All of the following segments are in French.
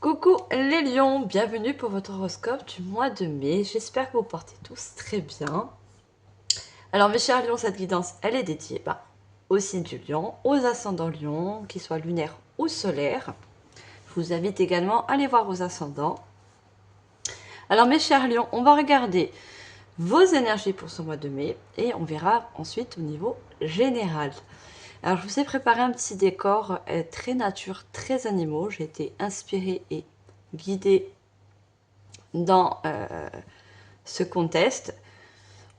Coucou les lions, bienvenue pour votre horoscope du mois de mai. J'espère que vous portez tous très bien. Alors mes chers lions, cette guidance, elle est dédiée au signe du lion, aux ascendants lions, qu'ils soient lunaires ou solaires. Je vous invite également à aller voir vos ascendants. Alors mes chers lions, on va regarder vos énergies pour ce mois de mai et on verra ensuite au niveau général. Alors je vous ai préparé un petit décor très nature, très animaux. J'ai été inspirée et guidée dans ce contexte.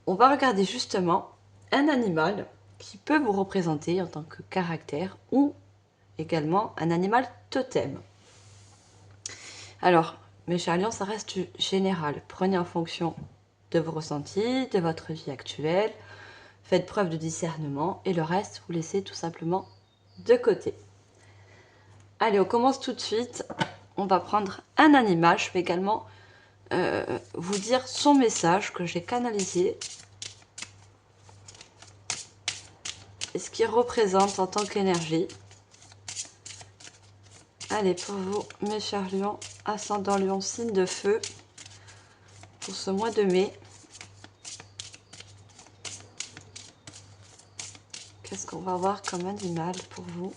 On va regarder justement un animal qui peut vous représenter en tant que caractère ou également un animal totem. Alors, mes chers lions, ça reste du général. Prenez en fonction de vos ressentis, de votre vie actuelle. Faites preuve de discernement et le reste, vous laissez tout simplement de côté. Allez, on commence tout de suite. On va prendre un animal. Je vais également vous dire son message que j'ai canalisé et ce qu'il représente en tant qu'énergie. Allez, pour vous, mes chers lions, ascendant lion, signe de feu, pour ce mois de mai. Qu'est-ce qu'on va voir comme animal pour vous?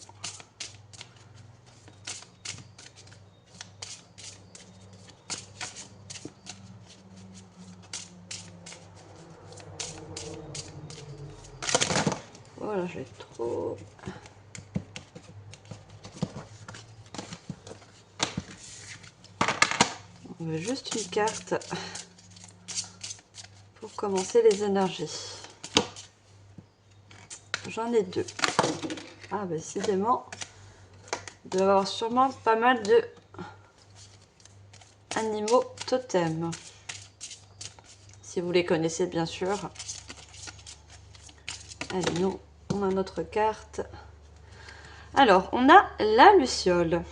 Voilà, j'ai trop... On veut juste une carte pour commencer les énergies. J'en ai deux. Ah, bah, décidément, il doit y avoir sûrement pas mal de animaux totems. Si vous les connaissez, bien sûr. Allez, nous, on a notre carte. Alors, on a la luciole.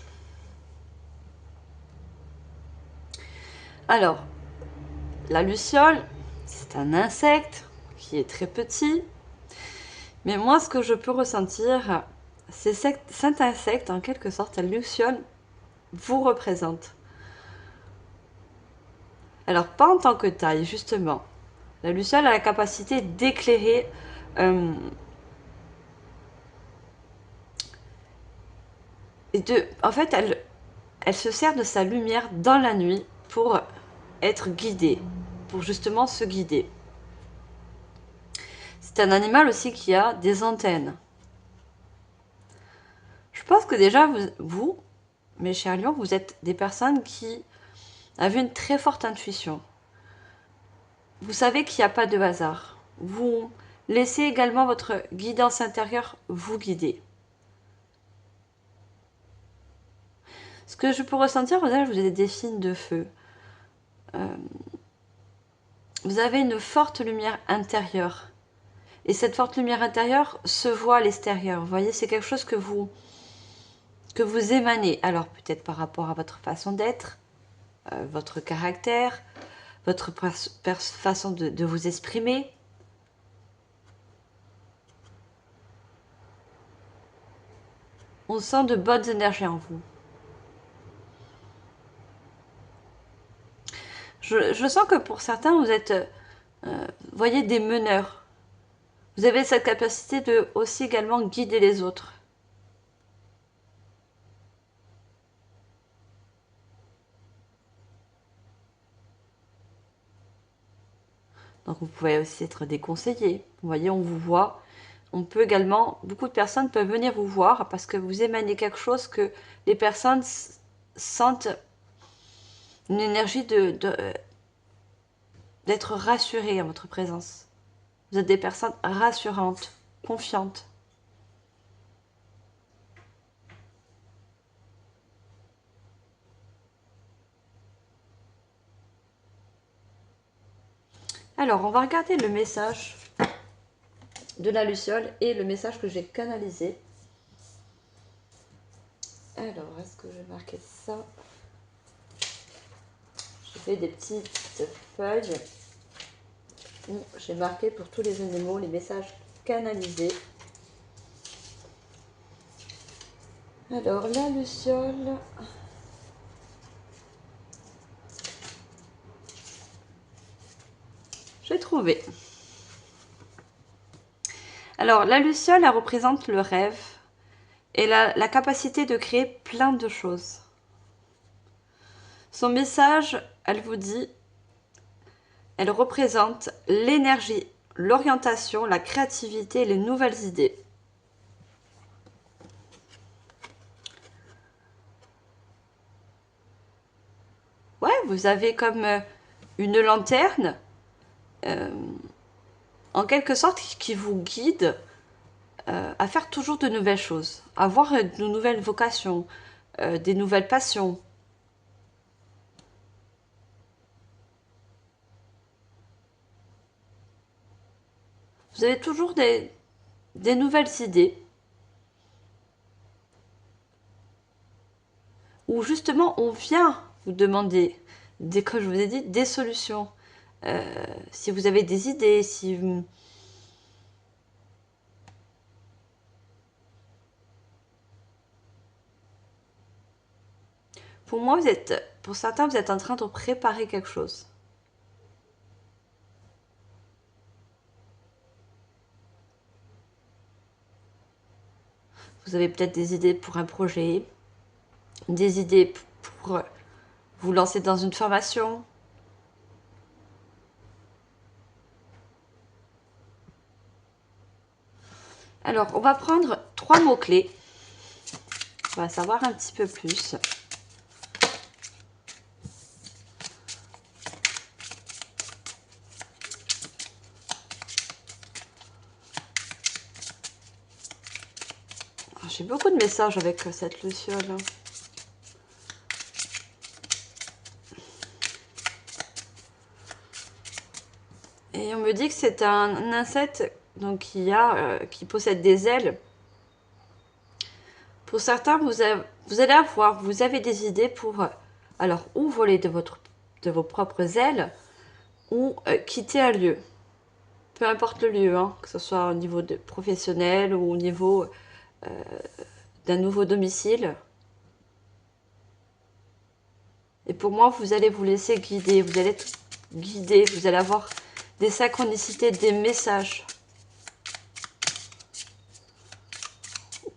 Alors, la luciole, c'est un insecte qui est très petit. Mais moi, ce que je peux ressentir, c'est cet insecte, en quelque sorte, la luciole, vous représente. Alors, pas en tant que taille, justement. La luciole a la capacité d'éclairer... en fait, elle se sert de sa lumière dans la nuit pour être guidée, pour justement se guider. C'est un animal aussi qui a des antennes. Je pense que déjà, vous, mes chers lions, vous êtes des personnes qui avez une très forte intuition. Vous savez qu'il n'y a pas de hasard. Vous laissez également votre guidance intérieure vous guider. Ce que je peux ressentir, vous avez des signes de feu. Vous avez une forte lumière intérieure. Et cette forte lumière intérieure se voit à l'extérieur. Vous voyez, c'est quelque chose que vous émanez. Alors peut-être par rapport à votre façon d'être, votre caractère, votre façon de vous exprimer. On sent de bonnes énergies en vous. Je sens que pour certains, vous êtes, voyez, des meneurs. Vous avez cette capacité de aussi également guider les autres. Donc vous pouvez aussi être des conseillers. Vous voyez, on vous voit. On peut également, beaucoup de personnes peuvent venir vous voir parce que vous émanez quelque chose que les personnes sentent une énergie d'être rassurées en votre présence. Vous êtes des personnes rassurantes, confiantes. Alors, on va regarder le message de la luciole et le message que j'ai canalisé. Alors, est-ce que je vais marquer ça? J'ai fait des petites feuilles où j'ai marqué pour tous les animaux les messages canalisés. Alors, la luciole, allez trouver. Alors, la luciole, elle représente le rêve et la capacité de créer plein de choses. Son message, elle vous dit, elle représente l'énergie, l'orientation, la créativité et les nouvelles idées. Ouais, vous avez comme une lanterne, en quelque sorte, qui vous guide à faire toujours de nouvelles choses, à avoir de nouvelles vocations, des nouvelles passions. Vous avez toujours des nouvelles idées, où justement on vient vous demander, comme je vous ai dit, des solutions. Si vous avez des idées, si vous... Pour moi, pour certains, vous êtes en train de préparer quelque chose. Vous avez peut-être des idées pour un projet, des idées pour vous lancer dans une formation. Alors, on va prendre 3 mots-clés. On va savoir un petit peu plus. J'ai beaucoup de messages avec cette luciole. Et on me dit que c'est un insecte donc, qui possède des ailes. Pour certains, vous allez avoir, vous avez des idées pour, alors, ou voler de vos propres ailes, ou quitter un lieu. Peu importe le lieu, hein, que ce soit au niveau professionnel ou au niveau d'un nouveau domicile. Et pour moi, vous allez vous laisser guider, vous allez être guidé, vous allez avoir des synchronicités, des messages.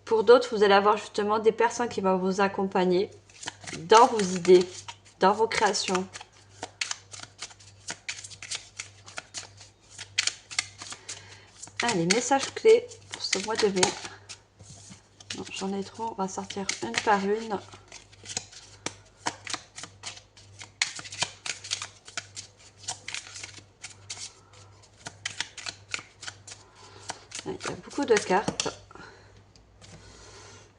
Pour d'autres, vous allez avoir justement des personnes qui vont vous accompagner dans vos idées, dans vos créations. Allez, messages clés pour ce mois de mai. J'en ai trop, on va sortir une par une. Il y a beaucoup de cartes.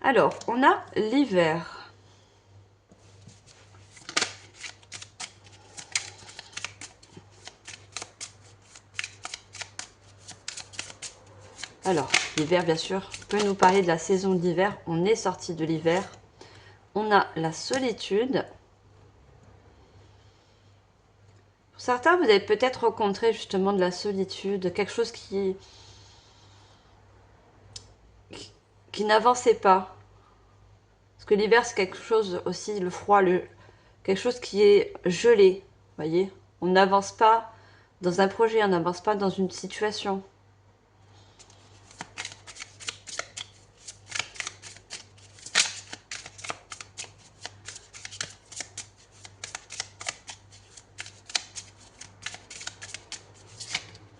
Alors, on a l'hiver. Alors, l'hiver, bien sûr, peut nous parler de la saison d'hiver. On est sorti de l'hiver. On a la solitude. Pour certains, vous avez peut-être rencontré justement de la solitude, quelque chose qui n'avançait pas. Parce que l'hiver, c'est quelque chose aussi, le froid, quelque chose qui est gelé. Vous voyez, on n'avance pas dans un projet, on n'avance pas dans une situation.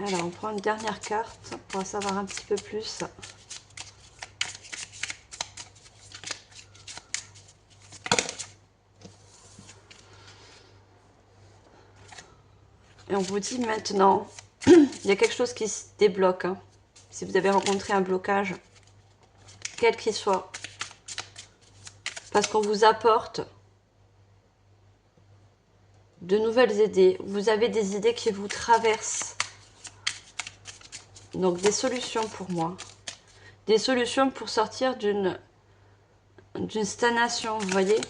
Alors, on prend une dernière carte pour en savoir un petit peu plus. Et on vous dit maintenant, il y a quelque chose qui se débloque. Hein. Si vous avez rencontré un blocage, quel qu'il soit, parce qu'on vous apporte de nouvelles idées. Vous avez des idées qui vous traversent. Donc des solutions pour moi. Des solutions pour sortir d'une stagnation, vous voyez.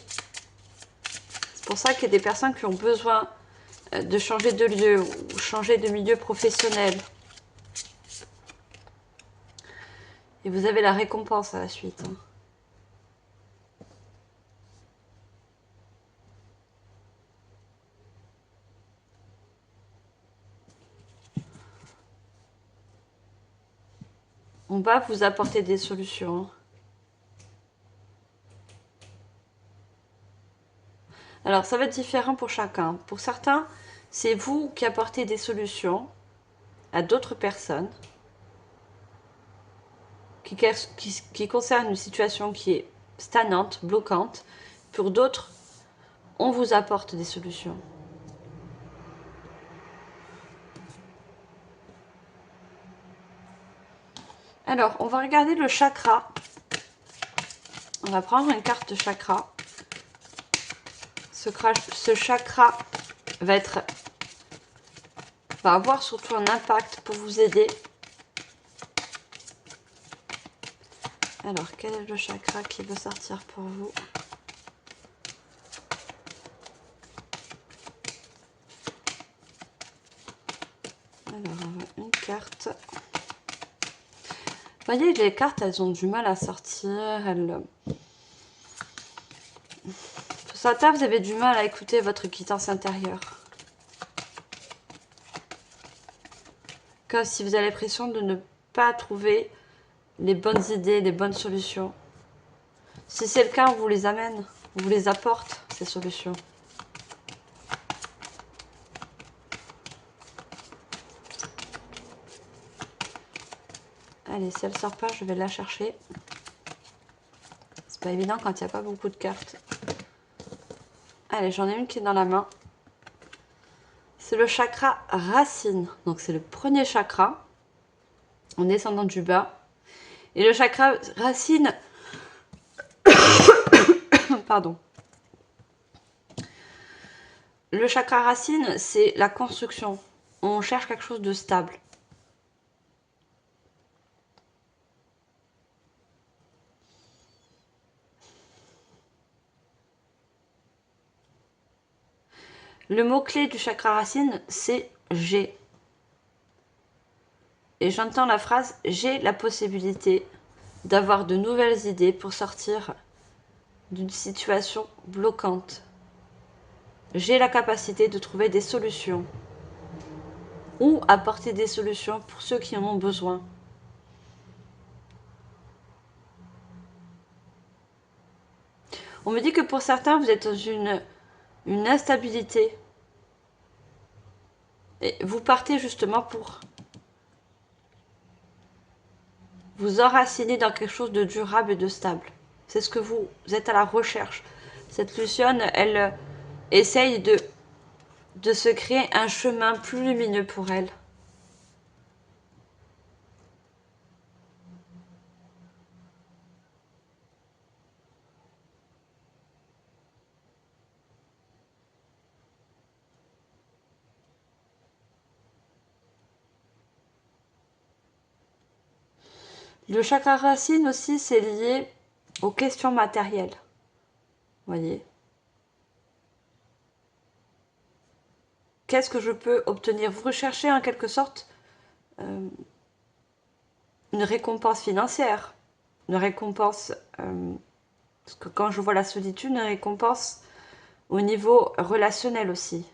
C'est pour ça qu'il y a des personnes qui ont besoin de changer de lieu ou changer de milieu professionnel. Et vous avez la récompense à la suite. Hein. On va vous apporter des solutions. Alors, ça va être différent pour chacun. Pour certains, c'est vous qui apportez des solutions à d'autres personnes qui concernent une situation qui est stagnante, bloquante. Pour d'autres, on vous apporte des solutions. Alors, on va regarder le chakra. On va prendre une carte de chakra. Ce chakra va avoir surtout un impact pour vous aider. Alors, quel est le chakra qui veut sortir pour vous? Alors, une carte. Vous voyez, les cartes, elles ont du mal à sortir. Pour certains, vous avez du mal à écouter votre guidance intérieure. Comme si vous avez l'impression de ne pas trouver les bonnes idées, les bonnes solutions. Si c'est le cas, on vous les amène, on vous les apporte, ces solutions. Allez, si elle ne sort pas, je vais la chercher. C'est pas évident quand il n'y a pas beaucoup de cartes. Allez, j'en ai une qui est dans la main. C'est le chakra racine. Donc, c'est le premier chakra, en descendant du bas. Et le chakra racine... Pardon. Le chakra racine, c'est la construction. On cherche quelque chose de stable. Le mot-clé du chakra racine, c'est « j'ai ». Et j'entends la phrase « j'ai la possibilité d'avoir de nouvelles idées pour sortir d'une situation bloquante. J'ai la capacité de trouver des solutions ou apporter des solutions pour ceux qui en ont besoin. » On me dit que pour certains, vous êtes dans une instabilité. Et vous partez justement pour vous enraciner dans quelque chose de durable et de stable. C'est ce que vous êtes à la recherche. Cette Luciole, elle essaye de se créer un chemin plus lumineux pour elle. Le chakra racine aussi, c'est lié aux questions matérielles. Vous voyez? Qu'est-ce que je peux obtenir? Vous recherchez en quelque sorte une récompense financière, une récompense, parce que quand je vois la solitude, une récompense au niveau relationnel aussi.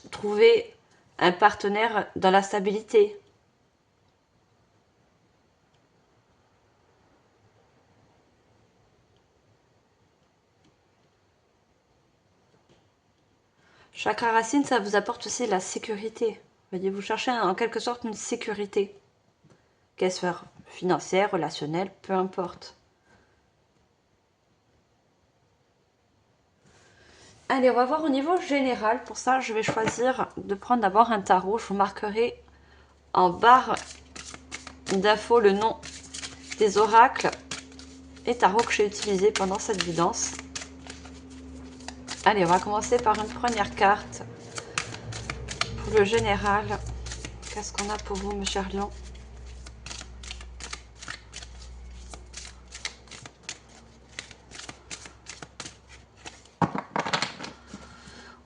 Trouver un partenaire dans la stabilité. Chakra racine, ça vous apporte aussi la sécurité. Voyez, vous cherchez en quelque sorte une sécurité. Qu'elle soit financière, relationnelle, peu importe. Allez, on va voir au niveau général. Pour ça, je vais choisir de prendre d'abord un tarot. Je vous marquerai en barre d'infos le nom des oracles et tarots que j'ai utilisés pendant cette guidance. Allez, on va commencer par une première carte. Pour le général, qu'est-ce qu'on a pour vous, mes chers lions?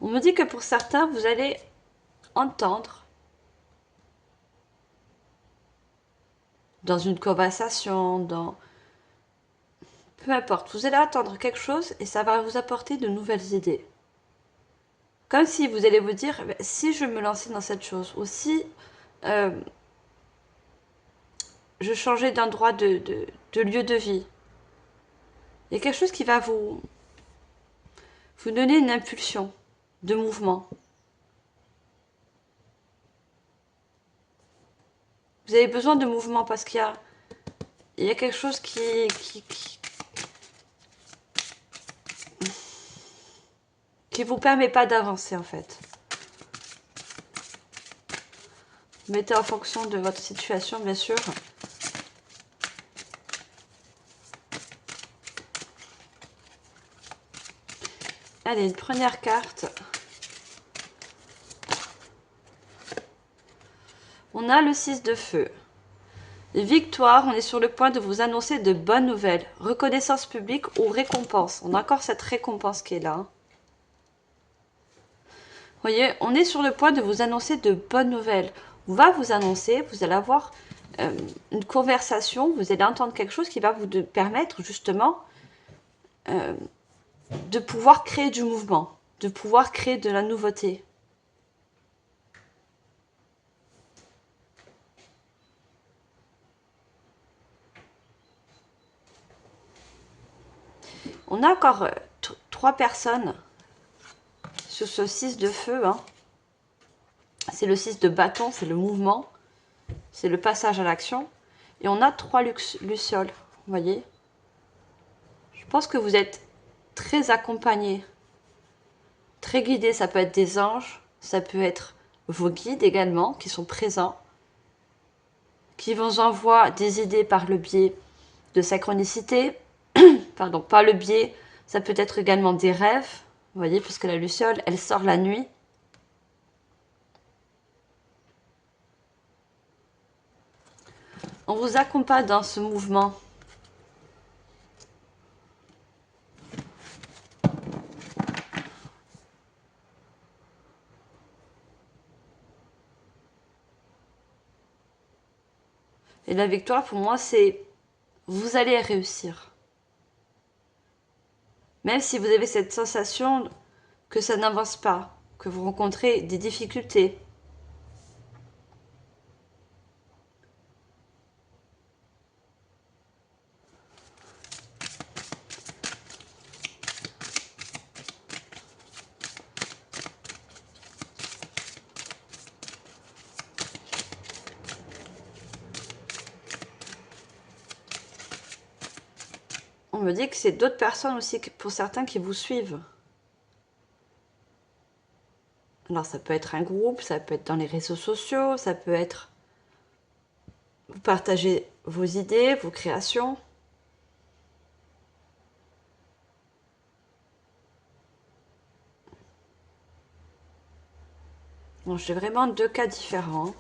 On me dit que pour certains, vous allez entendre dans une conversation, peu importe, vous allez attendre quelque chose et ça va vous apporter de nouvelles idées. Comme si vous allez vous dire, si je me lançais dans cette chose, ou si je changeais d'endroit de lieu de vie. Il y a quelque chose qui va vous donner une impulsion de mouvement. Vous avez besoin de mouvement parce qu'il y a quelque chose qui vous permet pas d'avancer en fait. Mettez en fonction de votre situation, bien sûr. Allez, une première carte. On a le 6 de feu. Victoire, on est sur le point de vous annoncer de bonnes nouvelles. Reconnaissance publique ou récompense. On a encore cette récompense qui est là. Vous voyez, on est sur le point de vous annoncer de bonnes nouvelles. On va vous annoncer, vous allez avoir une conversation, vous allez entendre quelque chose qui va vous permettre justement de pouvoir créer du mouvement, de pouvoir créer de la nouveauté. On a encore 3 personnes sur ce 6 de feu. Hein. C'est le 6 de bâton, c'est le mouvement, c'est le passage à l'action. Et on a 3 lucioles, vous voyez. Je pense que vous êtes très accompagnés, très guidés. Ça peut être des anges, ça peut être vos guides également qui sont présents, qui vous envoient des idées par le biais de synchronicité, pardon, par le biais, ça peut être également des rêves, vous voyez, puisque la luciole, elle sort la nuit. On vous accompagne dans ce mouvement. Et la victoire, pour moi, c'est vous allez réussir. Même si vous avez cette sensation que ça n'avance pas, que vous rencontrez des difficultés. On me dit que c'est d'autres personnes aussi, pour certains, qui vous suivent. Alors ça peut être un groupe, ça peut être dans les réseaux sociaux, ça peut être... Vous partagez vos idées, vos créations. Bon, j'ai vraiment 2 cas différents.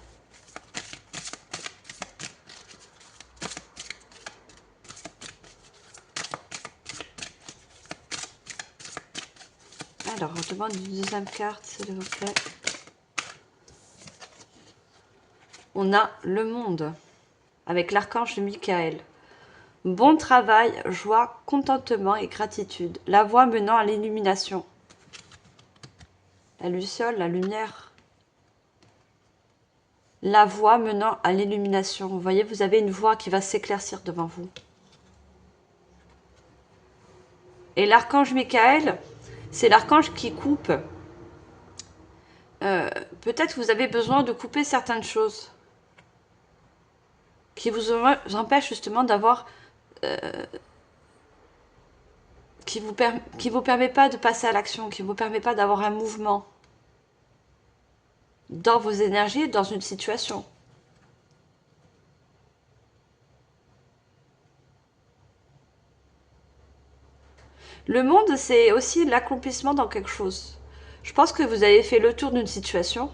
Alors, on demande une deuxième carte, s'il vous plaît. On a le monde, avec l'archange Michael. Bon travail, joie, contentement et gratitude. La voie menant à l'illumination. La luciole, la lumière. La voie menant à l'illumination. Vous voyez, vous avez une voie qui va s'éclaircir devant vous. Et l'archange Michael, c'est l'archange qui coupe. Peut-être que vous avez besoin de couper certaines choses qui vous empêchent justement d'avoir... qui vous permet pas de passer à l'action, qui vous permet pas d'avoir un mouvement dans vos énergies, dans une situation. Le monde, c'est aussi l'accomplissement dans quelque chose. Je pense que vous avez fait le tour d'une situation.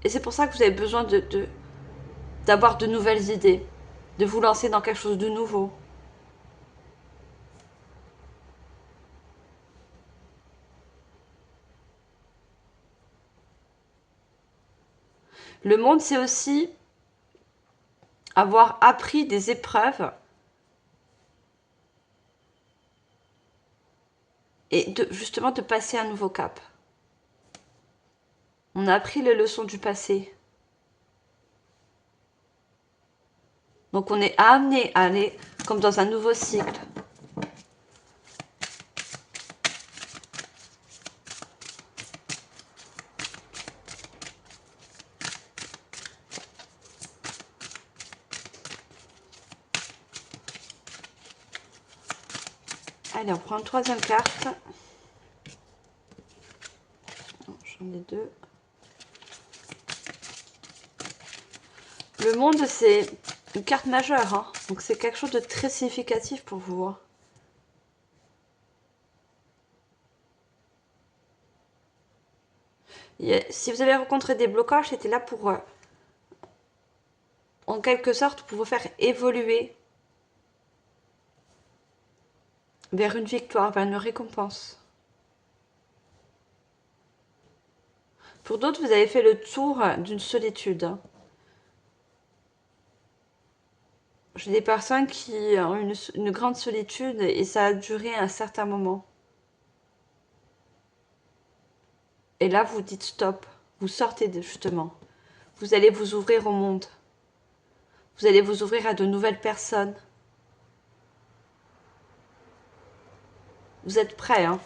Et c'est pour ça que vous avez besoin d'avoir de nouvelles idées. De vous lancer dans quelque chose de nouveau. Le monde, c'est aussi avoir appris des épreuves et justement de passer un nouveau cap. On a appris les leçons du passé. Donc on est amené à aller comme dans un nouveau cycle. Allez, on prend une troisième carte. J'en ai deux. Le monde, c'est une carte majeure, hein. Donc c'est quelque chose de très significatif pour vous, hein. Si vous avez rencontré des blocages, c'était là pour, en quelque sorte, pour vous faire évoluer vers une victoire, vers une récompense. Pour d'autres, vous avez fait le tour d'une solitude, hein. J'ai des personnes qui ont une grande solitude et ça a duré un certain moment. Et là, vous dites stop. Vous sortez justement. Vous allez vous ouvrir au monde. Vous allez vous ouvrir à de nouvelles personnes. Vous êtes prêts, hein?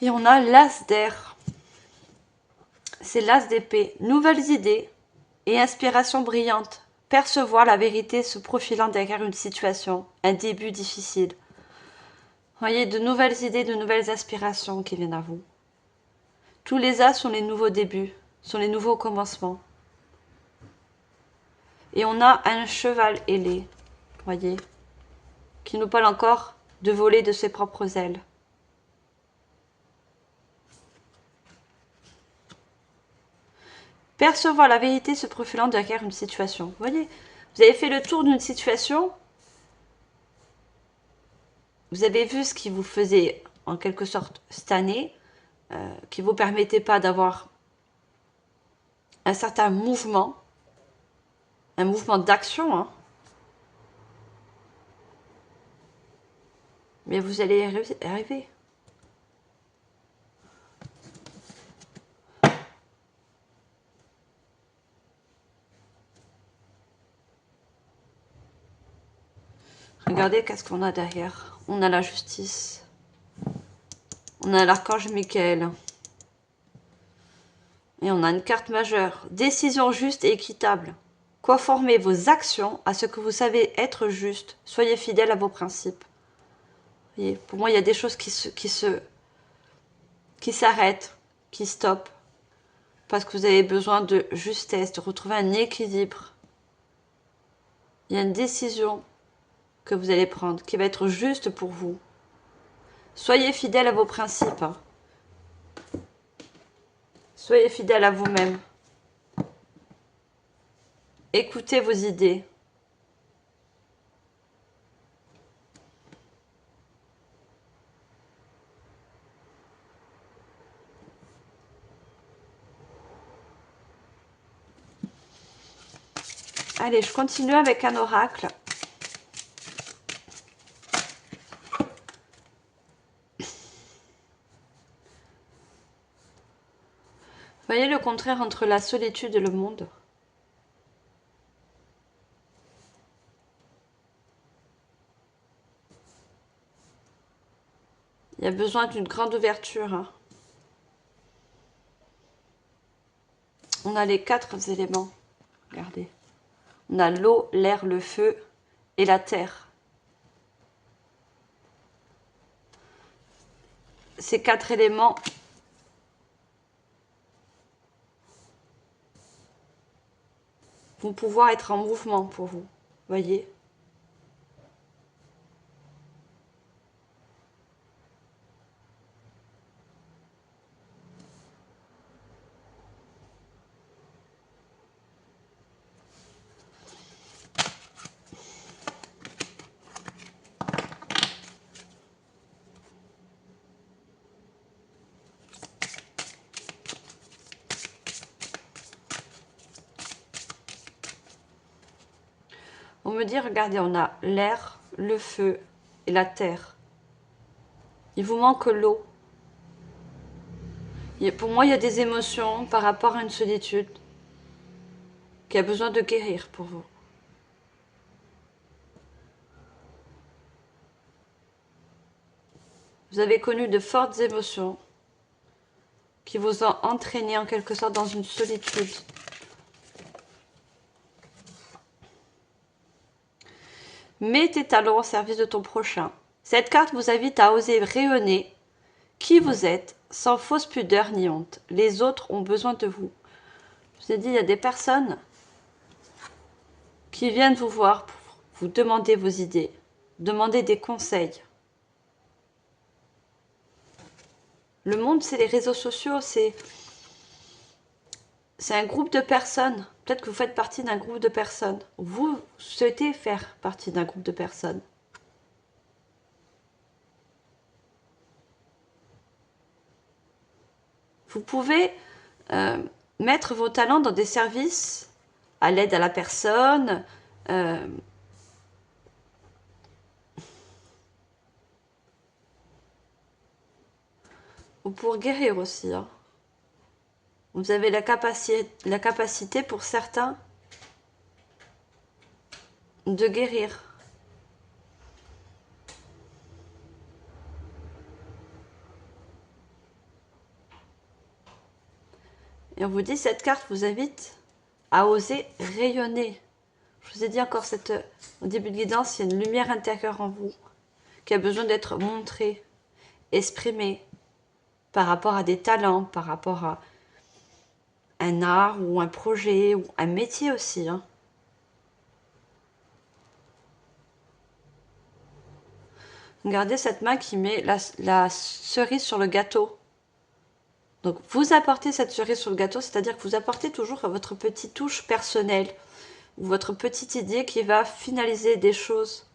Et on a l'as d'air. C'est l'as d'épée. Nouvelles idées et inspiration brillante. Percevoir la vérité se profilant derrière une situation, un début difficile. Voyez, de nouvelles idées, de nouvelles aspirations qui viennent à vous. Tous les as sont les nouveaux débuts, sont les nouveaux commencements. Et on a un cheval ailé, voyez, qui nous parle encore de voler de ses propres ailes. Percevoir la vérité se profilant derrière une situation. Vous voyez, vous avez fait le tour d'une situation, vous avez vu ce qui vous faisait en quelque sorte stagner, qui ne vous permettait pas d'avoir un certain mouvement, un mouvement d'action, hein. Mais vous allez y arriver. Regardez qu'est-ce qu'on a derrière. On a la justice. On a l'archange Michael. Et on a une carte majeure. Décision juste et équitable. Conformez vos actions à ce que vous savez être juste. Soyez fidèles à vos principes. Vous voyez, pour moi, il y a des choses qui s'arrêtent, qui stoppent. Parce que vous avez besoin de justesse, de retrouver un équilibre. Il y a une décision que vous allez prendre qui va être juste pour vous. Soyez fidèles à vos principes. Soyez fidèles à vous-même. Écoutez vos idées. Allez, je continue avec un oracle. Voyez le contraire entre la solitude et le monde. Il y a besoin d'une grande ouverture, hein. On a les 4 éléments. Regardez. On a l'eau, l'air, le feu et la terre. Ces 4 éléments vont pouvoir être en mouvement pour vous. Voyez. On me dit, regardez, on a l'air, le feu et la terre. Il vous manque l'eau. Pour moi, il y a des émotions par rapport à une solitude qui a besoin de guérir pour vous. Vous avez connu de fortes émotions qui vous ont entraîné en quelque sorte dans une solitude. Mets tes talents au service de ton prochain. Cette carte vous invite à oser rayonner qui vous êtes sans fausse pudeur ni honte. Les autres ont besoin de vous. Je vous ai dit, il y a des personnes qui viennent vous voir pour vous demander vos idées, demander des conseils. Le monde, c'est les réseaux sociaux, c'est un groupe de personnes. Peut-être que vous faites partie d'un groupe de personnes. Vous souhaitez faire partie d'un groupe de personnes. Vous pouvez mettre vos talents dans des services à l'aide à la personne, ou pour guérir aussi. Hein. Vous avez la capacité pour certains de guérir. Et on vous dit, cette carte vous invite à oser rayonner. Je vous ai dit encore, au début de guidance, il y a une lumière intérieure en vous qui a besoin d'être montrée, exprimée par rapport à des talents, par rapport à un art ou un projet ou un métier aussi. Hein. Regardez cette main qui met la cerise sur le gâteau. Donc vous apportez cette cerise sur le gâteau, c'est-à-dire que vous apportez toujours votre petite touche personnelle ou votre petite idée qui va finaliser des choses.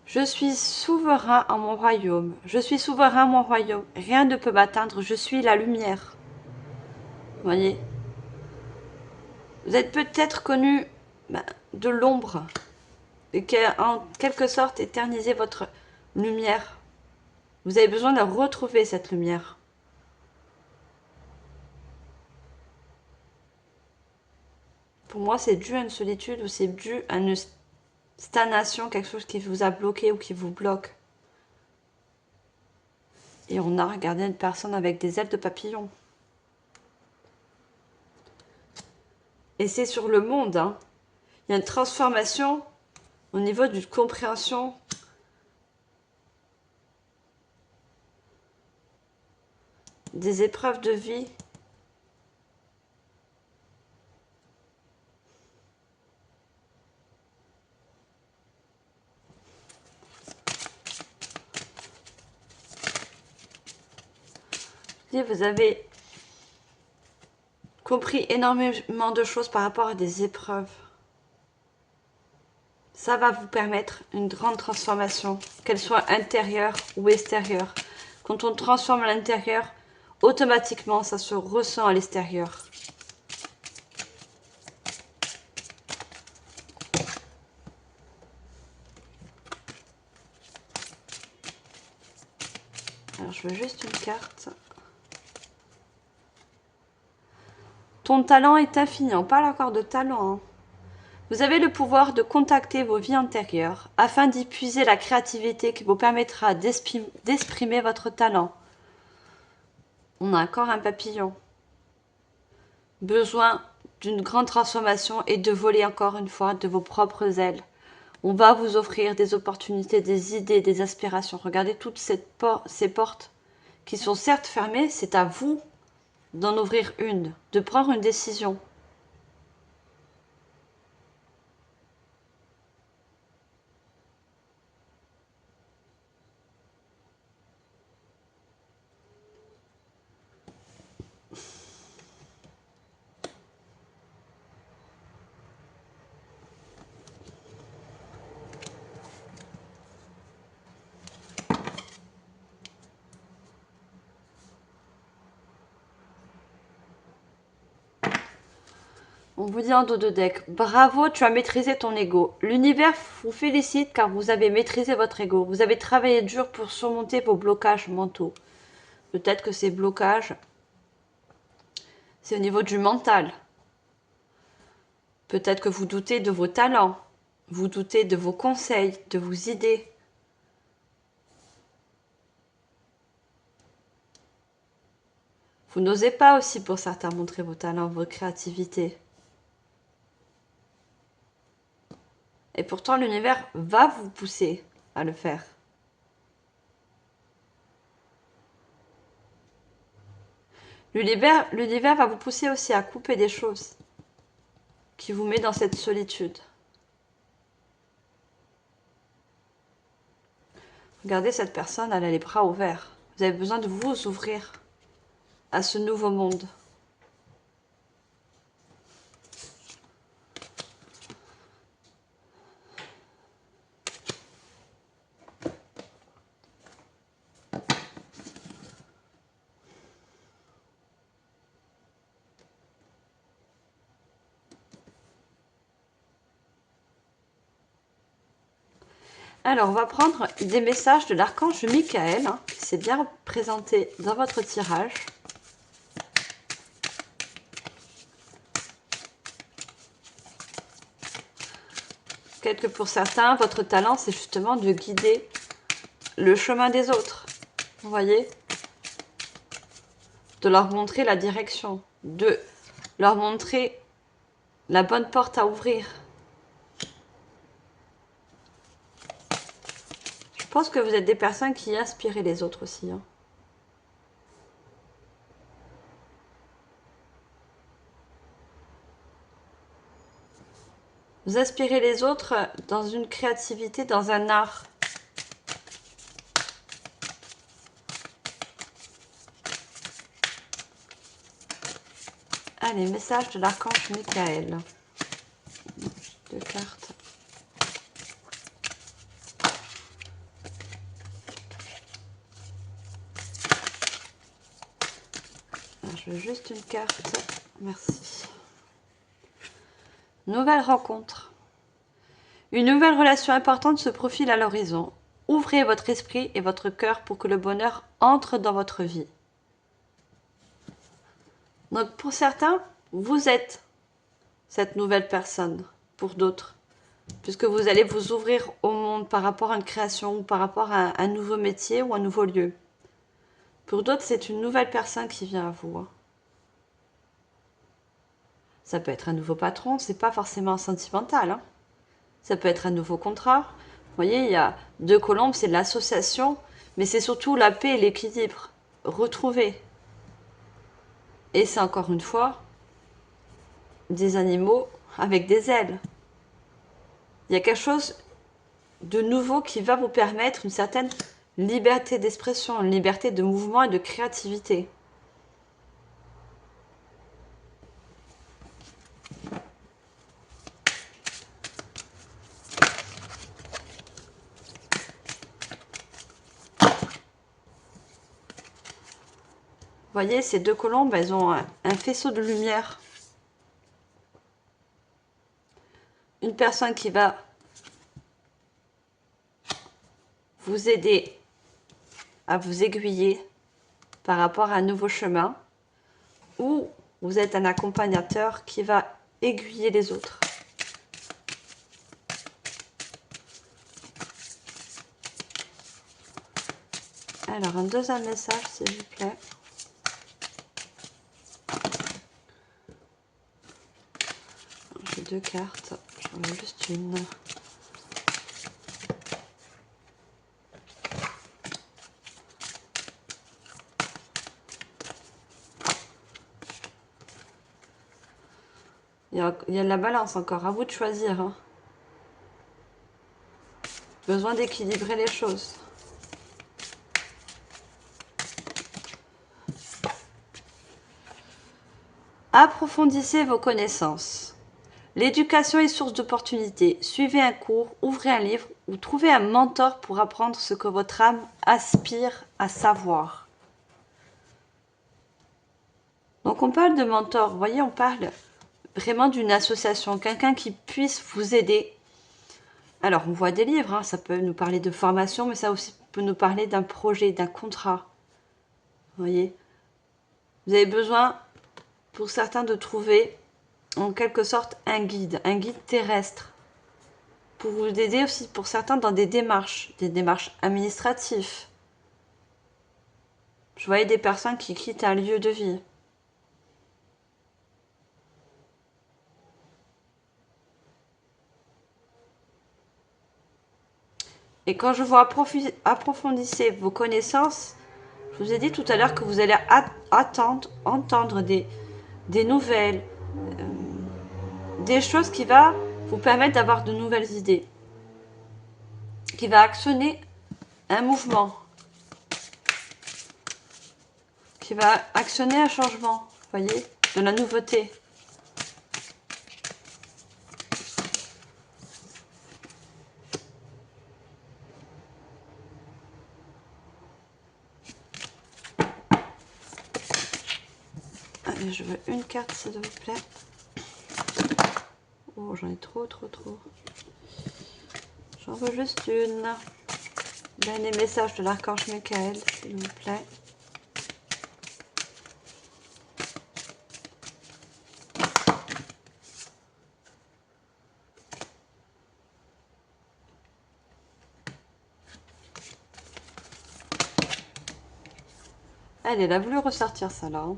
Je suis souverain en mon royaume. Je suis souverain en mon royaume. Rien ne peut m'atteindre. Je suis la lumière. Vous voyez? Vous êtes peut-être connu de l'ombre et qui a en quelque sorte éternisé votre lumière. Vous avez besoin de retrouver cette lumière. Pour moi, c'est dû à une solitude ou c'est dû à une stagnation, quelque chose qui vous a bloqué ou qui vous bloque. Et on a regardé une personne avec des ailes de papillon. Et c'est sur le monde. Hein. Il y a une transformation au niveau d'une compréhension des épreuves de vie. Vous avez compris énormément de choses par rapport à des épreuves. Ça va vous permettre une grande transformation, qu'elle soit intérieure ou extérieure. Quand on transforme à l'intérieur, automatiquement, ça se ressent à l'extérieur. Alors, je veux juste une carte. Ton talent est infini. On parle encore de talent. Hein. Vous avez le pouvoir de contacter vos vies antérieures afin d'y puiser la créativité qui vous permettra d'exprimer votre talent. On a encore un papillon. Besoin d'une grande transformation et de voler encore une fois de vos propres ailes. On va vous offrir des opportunités, des idées, des aspirations. Regardez toutes ces portes qui sont certes fermées. C'est à vous d'en ouvrir une, de prendre une décision. On vous dit en dos de deck, bravo, tu as maîtrisé ton ego. L'univers vous félicite car vous avez maîtrisé votre ego. Vous avez travaillé dur pour surmonter vos blocages mentaux. Peut-être que ces blocages, c'est au niveau du mental. Peut-être que vous doutez de vos talents. Vous doutez de vos conseils, de vos idées. Vous n'osez pas aussi pour certains montrer vos talents, votre créativité. Et pourtant, l'univers va vous pousser à le faire. L'univers va vous pousser aussi à couper des choses qui vous met dans cette solitude. Regardez cette personne, elle a les bras ouverts. Vous avez besoin de vous ouvrir à ce nouveau monde. Alors, on va prendre des messages de l'archange Michael, qui s'est bien présenté dans votre tirage. Peut-être que pour certains, votre talent, c'est justement de guider le chemin des autres. Vous voyez? De leur montrer la direction, de leur montrer la bonne porte à ouvrir. Je pense que vous êtes des personnes qui inspirent les autres aussi. Vous inspirez les autres dans une créativité, dans un art. Allez, message de l'archange Michael. 2 cartes. Alors, je veux juste une carte. Merci. Nouvelle rencontre. Une nouvelle relation importante se profile à l'horizon. Ouvrez votre esprit et votre cœur pour que le bonheur entre dans votre vie. Donc pour certains, vous êtes cette nouvelle personne. Pour d'autres, puisque vous allez vous ouvrir au monde par rapport à une création ou par rapport à un nouveau métier ou un nouveau lieu. Pour d'autres, c'est une nouvelle personne qui vient à vous. Ça peut être un nouveau patron, c'est pas forcément sentimental. Ça peut être un nouveau contrat. Vous voyez, il y a 2 colombes, c'est l'association, mais c'est surtout la paix et l'équilibre. Retrouver. Et c'est encore une fois des animaux avec des ailes. Il y a quelque chose de nouveau qui va vous permettre une certaine liberté d'expression, une liberté de mouvement et de créativité. Vous voyez, ces 2 colombes, elles ont un faisceau de lumière. Une personne qui va vous aider à vous aiguiller par rapport à un nouveau chemin, ou vous êtes un accompagnateur qui va aiguiller les autres. Alors, un deuxième message, s'il vous plaît. J'ai 2 cartes, j'en ai juste une. Il y a de la balance encore, à vous de choisir. Besoin d'équilibrer les choses. Approfondissez vos connaissances. L'éducation est source d'opportunités. Suivez un cours, ouvrez un livre ou trouvez un mentor pour apprendre ce que votre âme aspire à savoir. Donc on parle de mentor, vous voyez, on parle vraiment d'une association, quelqu'un qui puisse vous aider. Alors, on voit des livres, hein, ça peut nous parler de formation, mais ça aussi peut nous parler d'un projet, d'un contrat. Vous voyez? Vous avez besoin, pour certains, de trouver en quelque sorte un guide terrestre, pour vous aider aussi pour certains dans des démarches administratives. Je voyais des personnes qui quittent un lieu de vie. Et quand je vous approfondissez vos connaissances, je vous ai dit tout à l'heure que vous allez entendre des nouvelles, des choses qui vont vous permettre d'avoir de nouvelles idées, qui va actionner un mouvement, qui va actionner un changement, voyez, de la nouveauté. Allez, je veux une carte s'il vous plaît. Oh, j'en ai trop. J'en veux juste une. Dernier message de l'archange Michael, s'il vous plaît. Elle a voulu ressortir ça là. Hein.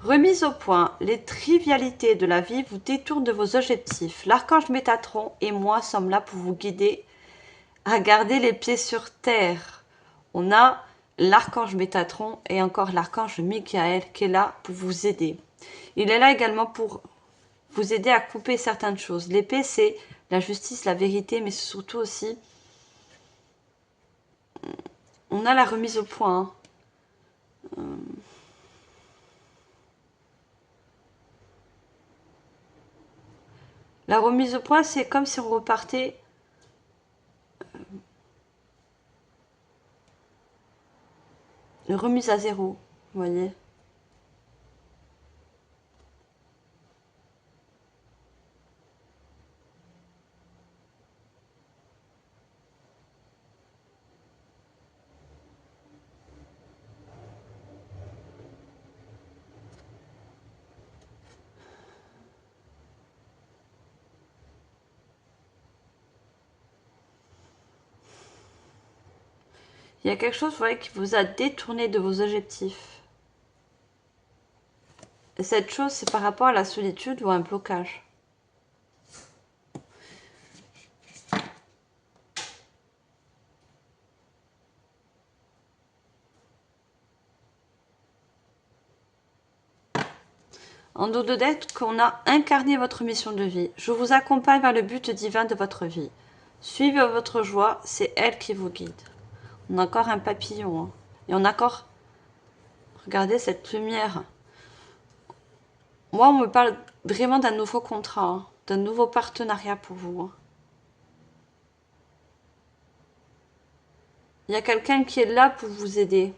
Remise au point, les trivialités de la vie vous détournent de vos objectifs. L'archange Métatron et moi sommes là pour vous guider à garder les pieds sur terre. On a l'archange Métatron et encore l'archange Michael qui est là pour vous aider. Il est là également pour vous aider à couper certaines choses. L'épée, c'est la justice, la vérité, mais surtout aussi, on a la remise au point. Hein. La remise au point, c'est comme si on repartait remise à zéro, vous voyez. Il y a quelque chose, vous voyez, qui vous a détourné de vos objectifs. Et cette chose, c'est par rapport à la solitude ou à un blocage. En dos de dette, qu'on a incarné votre mission de vie. Je vous accompagne vers le but divin de votre vie. Suivez votre joie, c'est elle qui vous guide. On a encore un papillon. Hein. Et on a encore... Regardez cette lumière. Moi, on me parle vraiment d'un nouveau contrat, hein, d'un nouveau partenariat pour vous. Hein. Il y a quelqu'un qui est là pour vous aider.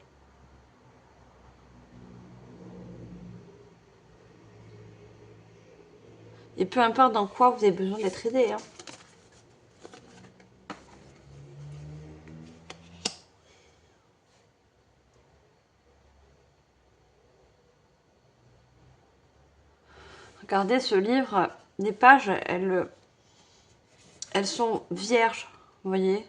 Et peu importe dans quoi vous avez besoin d'être aidé. Hein. Regardez ce livre, les pages, elles sont vierges, vous voyez.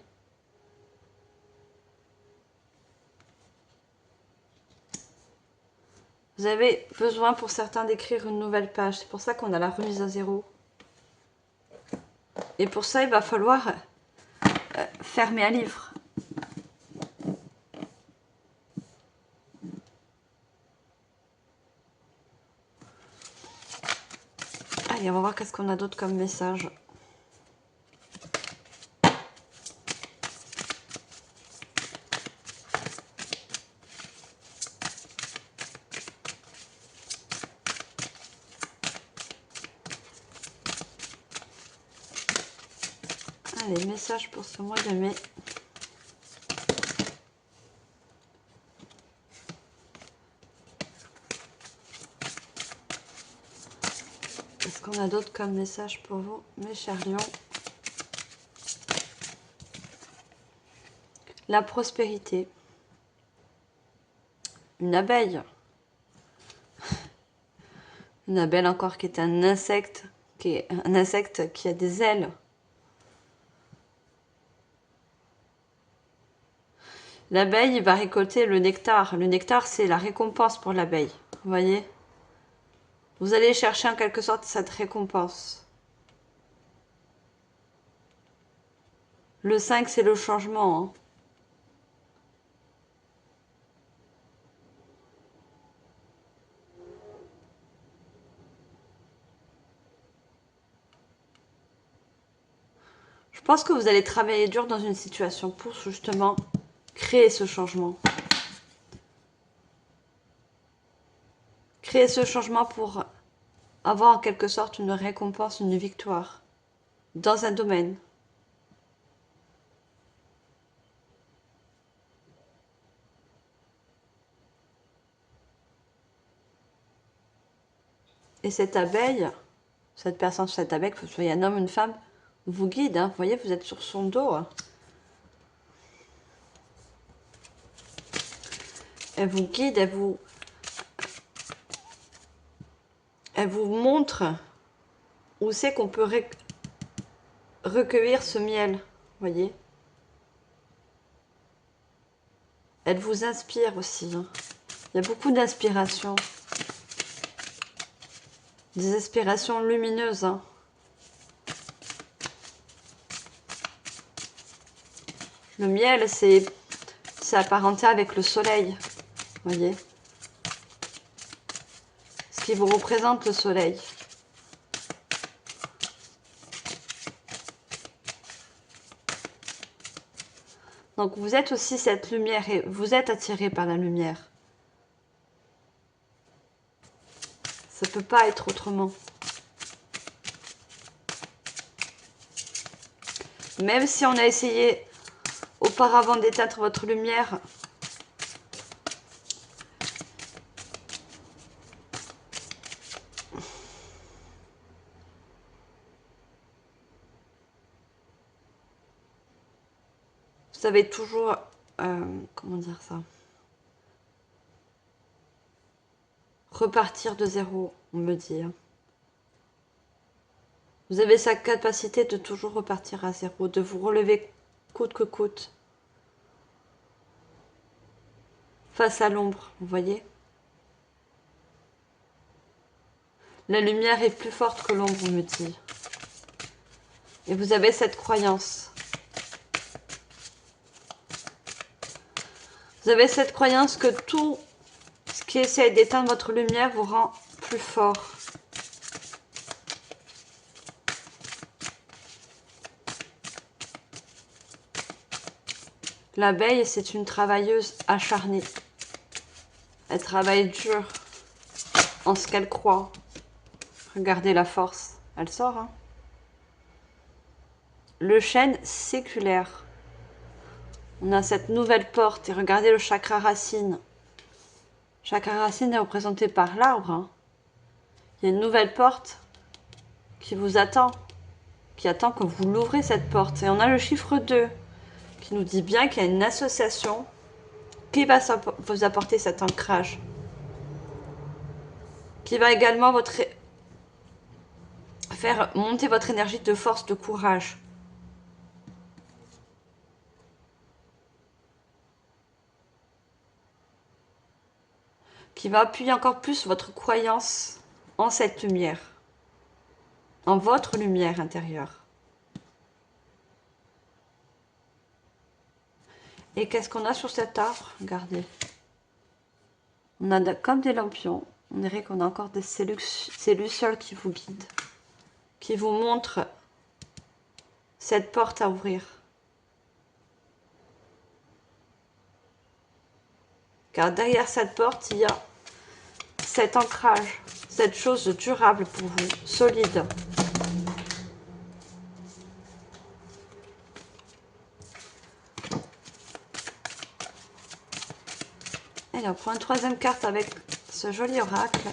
Vous avez besoin pour certains d'écrire une nouvelle page. C'est pour ça qu'on a la remise à zéro. Et pour ça, il va falloir fermer un livre. Allez, on va voir qu'est-ce qu'on a d'autre comme message. Allez, message pour ce mois de mai. qu'on a d'autre comme message pour vous, mes chers lions? La prospérité. Une abeille. Une abeille encore qui est un insecte, qui a des ailes. L'abeille va récolter le nectar. Le nectar, c'est la récompense pour l'abeille. Vous voyez? Vous allez chercher en quelque sorte cette récompense. Le 5, c'est le changement. Hein. Je pense que vous allez travailler dur dans une situation pour justement créer ce changement. Créer ce changement pour avoir en quelque sorte une récompense, une victoire dans un domaine. Et cette abeille, cette personne, cette abeille, que vous soyez un homme ou une femme, vous guide. Hein. Vous voyez, vous êtes sur son dos. Hein. Elle vous guide, elle vous montre où c'est qu'on peut recueillir ce miel. Vous voyez. Elle vous inspire aussi. Hein. Il y a beaucoup d'inspiration. Des inspirations lumineuses. Hein. Le miel, c'est apparenté avec le soleil. Vous voyez? Ce qui vous représente le soleil. Donc vous êtes aussi cette lumière et vous êtes attiré par la lumière. Ça ne peut pas être autrement. Même si on a essayé auparavant d'éteindre votre lumière, vous avez toujours, comment dire ça, repartir de zéro, on me dit. Vous avez sa capacité de toujours repartir à zéro, de vous relever coûte que coûte. Face à l'ombre, vous voyez? La lumière est plus forte que l'ombre, on me dit. Et vous avez cette croyance. Vous avez cette croyance que tout ce qui essaie d'éteindre votre lumière vous rend plus fort. L'abeille, c'est une travailleuse acharnée. Elle travaille dur en ce qu'elle croit. Regardez la force. Elle sort, hein. Le chêne séculaire. On a cette nouvelle porte et regardez le chakra racine. Le chakra racine est représenté par l'arbre. Hein. Il y a une nouvelle porte qui vous attend, qui attend que vous l'ouvrez cette porte. Et on a le chiffre 2 qui nous dit bien qu'il y a une association qui va vous apporter cet ancrage, qui va également faire monter votre énergie de force, de courage. Qui va appuyer encore plus votre croyance en cette lumière, en votre lumière intérieure. Et qu'est-ce qu'on a sur cet arbre? Regardez. On a comme des lampions. On dirait qu'on a encore des lucioles qui vous guident, qui vous montrent cette porte à ouvrir. Car derrière cette porte, il y a cet ancrage, cette chose durable pour vous, solide. Et on prend une troisième carte avec ce joli oracle.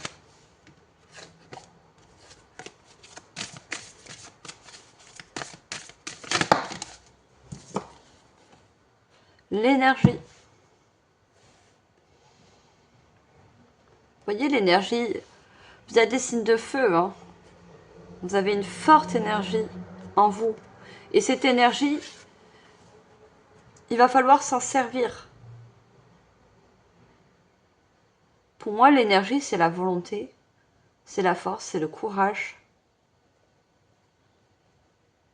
l'énergie. Vous voyez l'énergie, vous avez des signes de feu, hein. Vous avez une forte énergie en vous. Et cette énergie, il va falloir s'en servir. Pour moi, l'énergie, c'est la volonté, c'est la force, c'est le courage,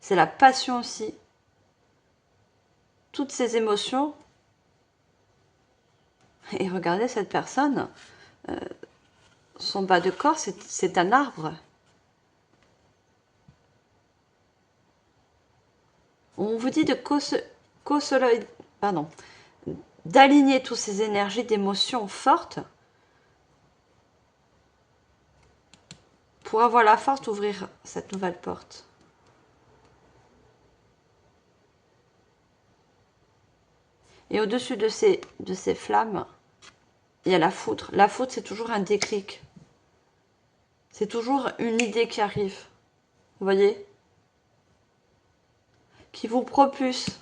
c'est la passion aussi. Toutes ces émotions. Et regardez cette personne, son bas de corps, c'est un arbre. On vous dit de d'aligner toutes ces énergies d'émotions fortes pour avoir la force d'ouvrir cette nouvelle porte. Et au-dessus de ces flammes, il y a la foudre. La foudre, c'est toujours un déclic. C'est toujours une idée qui arrive. Vous voyez? Qui vous propulse.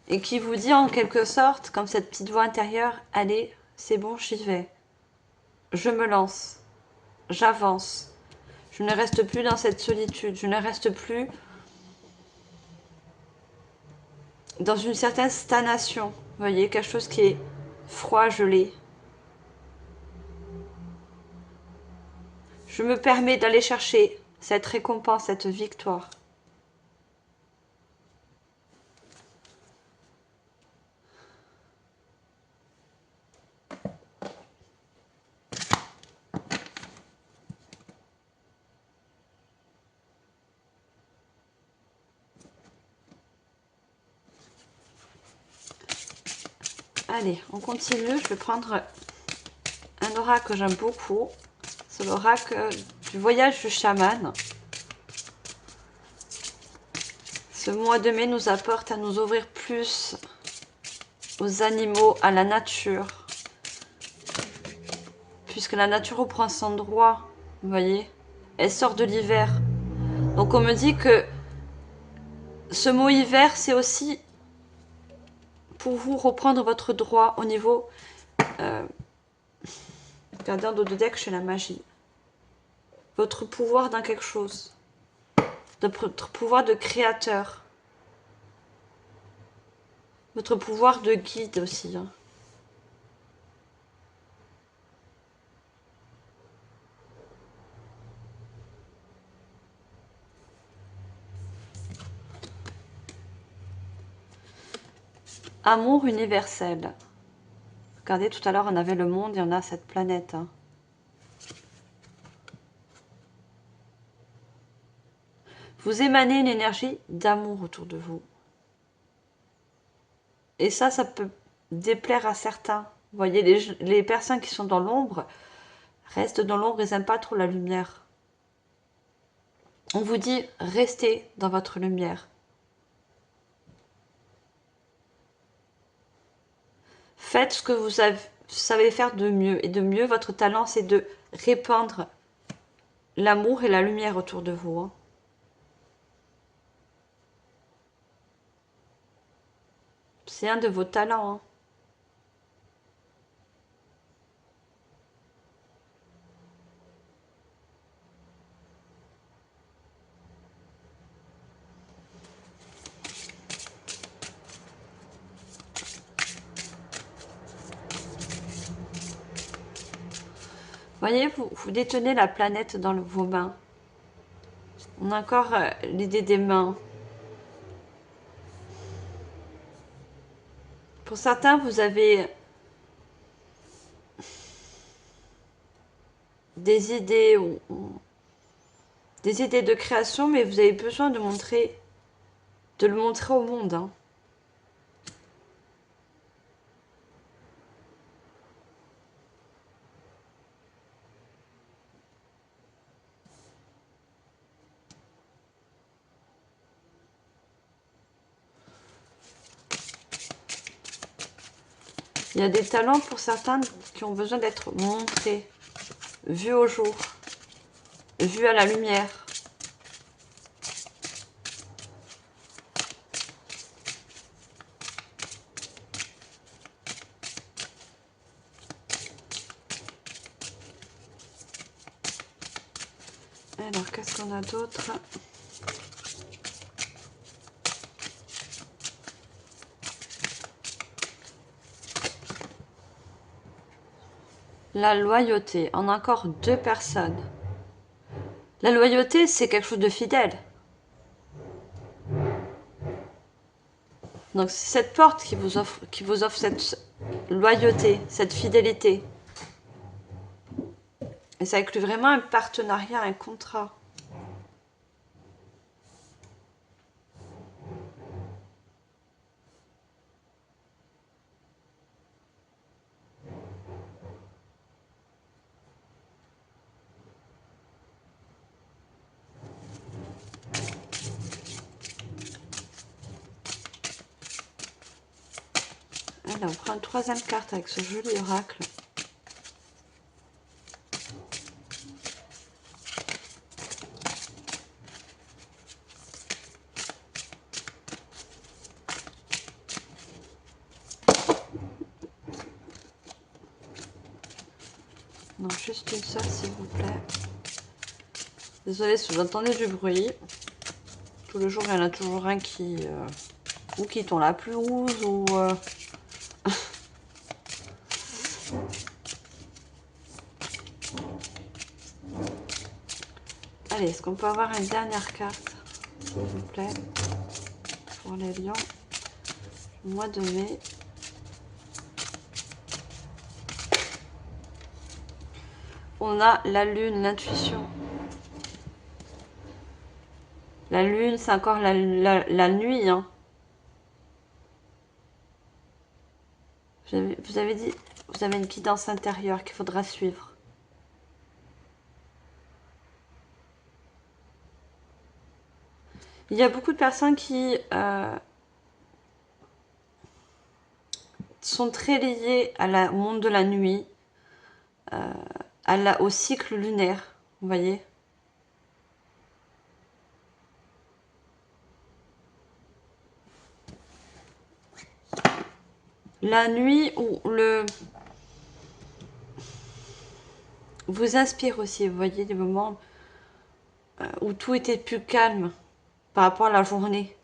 Et qui vous dit en quelque sorte, comme cette petite voix intérieure, allez, c'est bon, j'y vais. Je me lance. J'avance. Je ne reste plus dans cette solitude. Je ne reste plus dans une certaine stagnation. Vous voyez, quelque chose qui est froid, gelé. Je me permets d'aller chercher cette récompense, cette victoire. Allez, on continue. Je vais prendre un oracle que j'aime beaucoup. C'est l'oracle du voyage du chaman. Ce mois de mai nous apporte à nous ouvrir plus aux animaux, à la nature. Puisque la nature reprend son droit, vous voyez. Elle sort de l'hiver. Donc on me dit que ce mot hiver, c'est aussi pour vous reprendre votre droit au niveau... regardez en dos de deck, chez la magie. Votre pouvoir dans quelque chose. Votre pouvoir de créateur. Votre pouvoir de guide aussi. Hein. Amour universel. Regardez, tout à l'heure, on avait le monde et on a cette planète. Hein. Vous émanez une énergie d'amour autour de vous. Et ça peut déplaire à certains. Vous voyez, les personnes qui sont dans l'ombre restent dans l'ombre, ils n'aiment pas trop la lumière. On vous dit, restez dans votre lumière. Faites ce que vous savez faire de mieux. Et de mieux, votre talent, c'est de répandre l'amour et la lumière autour de vous. Hein. C'est un de vos talents. Hein. Voyez, vous détenez la planète dans vos mains. On a encore l'idée des mains. Pour certains, vous avez des idées des idées de création, mais vous avez besoin de le montrer au monde. Hein. Il y a des talents pour certains qui ont besoin d'être montrés, vus au jour, vus à la lumière. Alors, qu'est-ce qu'on a d'autre? La loyauté. On a encore 2 personnes. La loyauté, c'est quelque chose de fidèle. Donc, c'est cette porte qui vous offre cette loyauté, cette fidélité. Et ça inclut vraiment un partenariat, un contrat. Alors, on prend une 3e carte avec ce joli oracle. Non, juste une seule, s'il vous plaît. Désolée si vous entendez du bruit. Tous les jours, il y en a toujours un qui... ou qui tond la pelouse, ou... Allez, est-ce qu'on peut avoir une dernière carte, s'il vous plaît, pour les lions? Mois de mai. On a la lune, l'intuition. La lune, c'est encore la nuit. Hein. Vous avez dit, vous avez une guidance intérieure qu'il faudra suivre. Il y a beaucoup de personnes qui sont très liées au monde de la nuit, au cycle lunaire, vous voyez. La nuit où vous inspire aussi, vous voyez, des moments où tout était plus calme par rapport à la journée.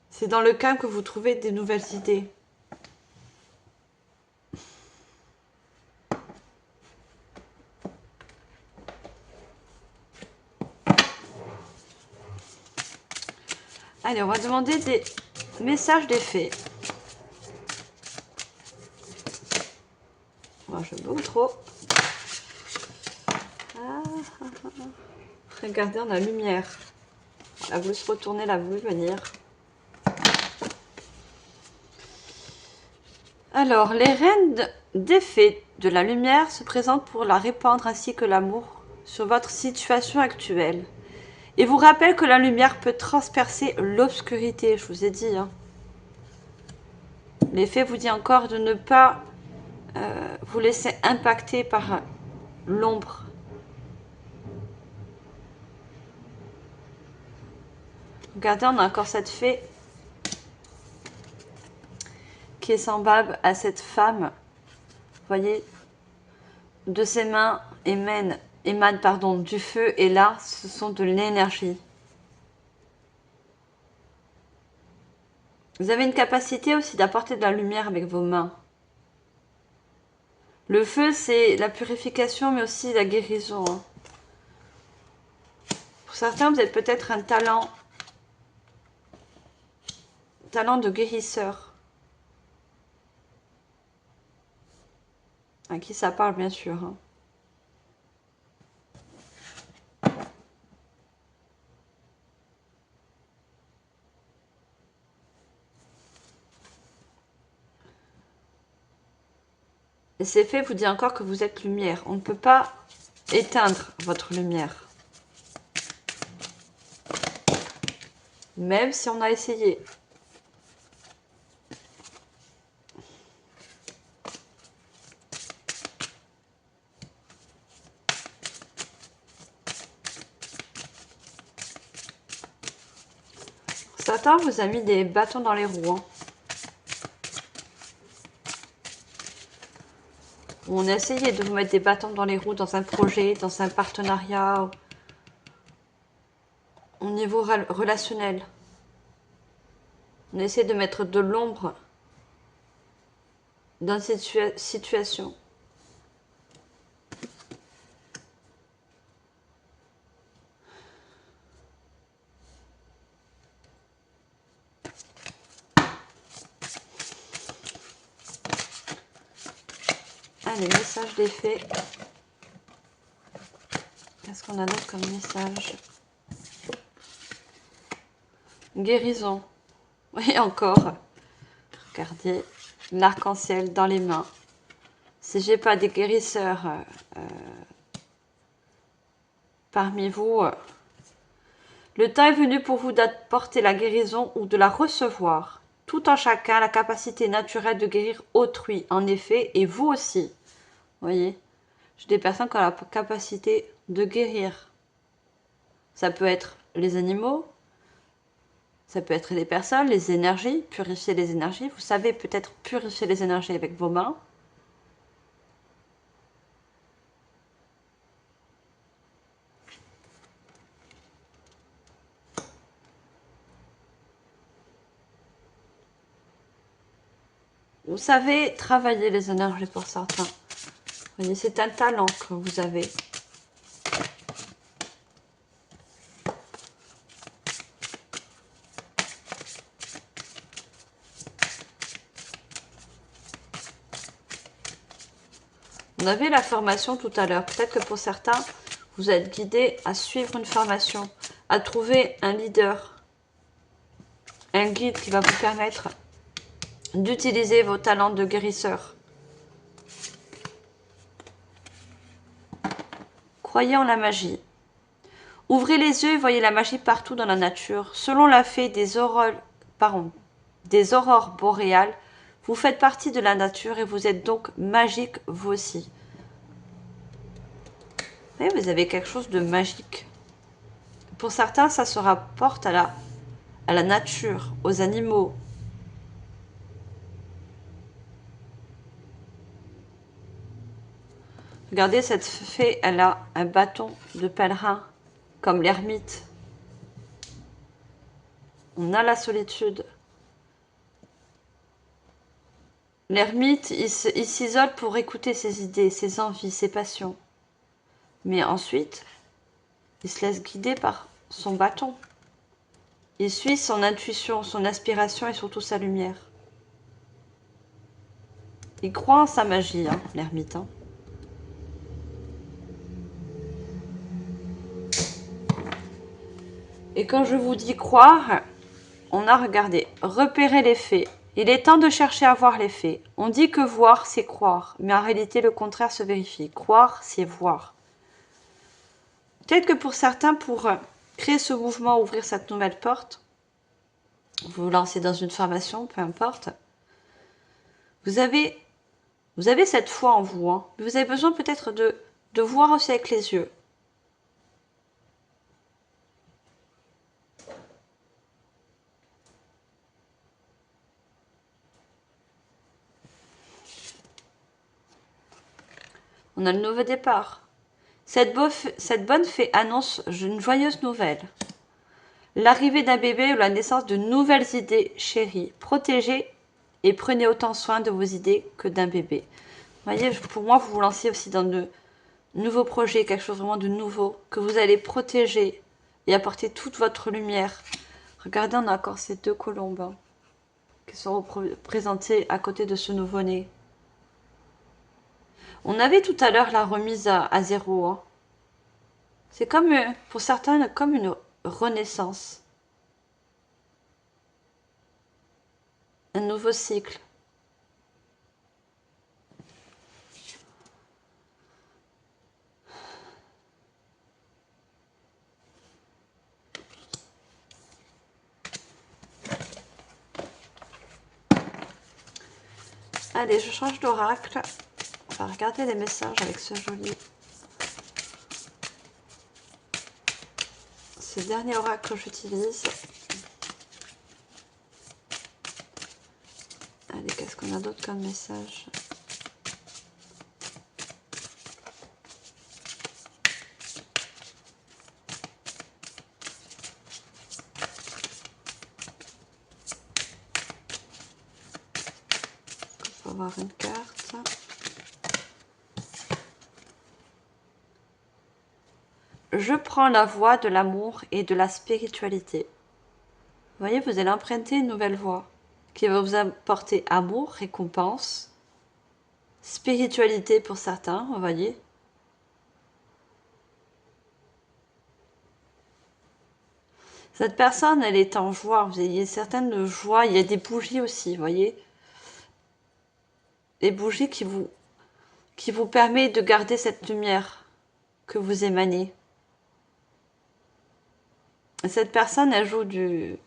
C'est dans le calme que vous trouvez des nouvelles idées. Allez, on va demander des messages des fées. Moi, je beaucoup trop. Regardez, on a la lumière. Elle a voulu se retourner, elle a voulu venir. Alors, les reines des fées de la lumière se présentent pour la répandre ainsi que l'amour sur votre situation actuelle. Et vous rappellent que la lumière peut transpercer l'obscurité, je vous ai dit. Hein. Les fées vous disent encore de ne pas vous laisser impacter par l'ombre. Regardez, on a encore cette fée qui est semblable à cette femme. Vous voyez, de ses mains émane du feu, et là, ce sont de l'énergie. Vous avez une capacité aussi d'apporter de la lumière avec vos mains. Le feu, c'est la purification, mais aussi la guérison. Hein. Pour certains, vous avez peut-être un talent de guérisseur. À qui ça parle, bien sûr. Hein. Et c'est fait, vous dit encore que vous êtes lumière. On ne peut pas éteindre votre lumière. Même si on a essayé. Satan vous a mis des bâtons dans les roues. Hein. On a essayé de vous mettre des bâtons dans les roues dans un projet, dans un partenariat. au niveau relationnel. On essaie de mettre de l'ombre dans cette situation. Allez, message des fées. Qu'est-ce qu'on a d'autre comme message? Guérison. Oui, encore. Regardez, l'arc-en-ciel dans les mains. Si j'ai pas des guérisseurs parmi vous, le temps est venu pour vous d'apporter la guérison ou de la recevoir. Tout en chacun la capacité naturelle de guérir autrui, en effet, et vous aussi. Vous voyez, j'ai des personnes qui ont la capacité de guérir. Ça peut être les animaux, ça peut être les personnes, les énergies, purifier les énergies. Vous savez peut-être purifier les énergies avec vos mains. Vous savez travailler les énergies pour certains. Vous voyez, c'est un talent que vous avez. On avait la formation tout à l'heure. Peut-être que pour certains, vous êtes guidés à suivre une formation, à trouver un leader, un guide qui va vous permettre d'utiliser vos talents de guérisseur. Croyez en la magie. Ouvrez les yeux et voyez la magie partout dans la nature. Selon la fée des aurores boréales, vous faites partie de la nature et vous êtes donc magique vous aussi. Oui, vous avez quelque chose de magique. Pour certains, ça se rapporte à la nature, aux animaux. Regardez, cette fée, elle a un bâton de pèlerin, comme l'ermite. On a la solitude. L'ermite, il s'isole pour écouter ses idées, ses envies, ses passions. Mais ensuite, il se laisse guider par son bâton. Il suit son intuition, son inspiration et surtout sa lumière. Il croit en sa magie, hein, l'ermite. Hein. Et quand je vous dis croire, on a regardé, repérer les faits. Il est temps de chercher à voir les faits. On dit que voir, c'est croire, mais en réalité, le contraire se vérifie. Croire, c'est voir. Peut-être que pour certains, pour créer ce mouvement, ouvrir cette nouvelle porte, vous vous lancez dans une formation, peu importe, vous avez cette foi en vous. Hein. Vous avez besoin peut-être de voir aussi avec les yeux. On a le nouveau départ. Cette bonne fée annonce une joyeuse nouvelle. L'arrivée d'un bébé ou la naissance de nouvelles idées chéries. Protégez et prenez autant soin de vos idées que d'un bébé. Vous voyez, pour moi, vous vous lancez aussi dans de nouveaux projets, quelque chose vraiment de nouveau, que vous allez protéger et apporter toute votre lumière. Regardez, on a encore ces deux colombes hein, qui sont représentées à côté de ce nouveau-né. On avait tout à l'heure la remise à zéro. Hein. C'est comme, pour certains, comme une renaissance. Un nouveau cycle. Allez, je change d'oracle. On va regarder les messages avec ce joli. C'est le dernier oracle que j'utilise. Allez, qu'est-ce qu'on a d'autre comme message? voir une carte. Je prends la voie de l'amour et de la spiritualité. Vous voyez, vous allez emprunter une nouvelle voie qui va vous apporter amour, récompense, spiritualité pour certains, vous voyez. Cette personne, elle est en joie. Vous avez certaines joies. Il y a des bougies aussi, vous voyez. Des bougies qui vous permettent de garder cette lumière que vous émanez. Et cette personne, elle joue du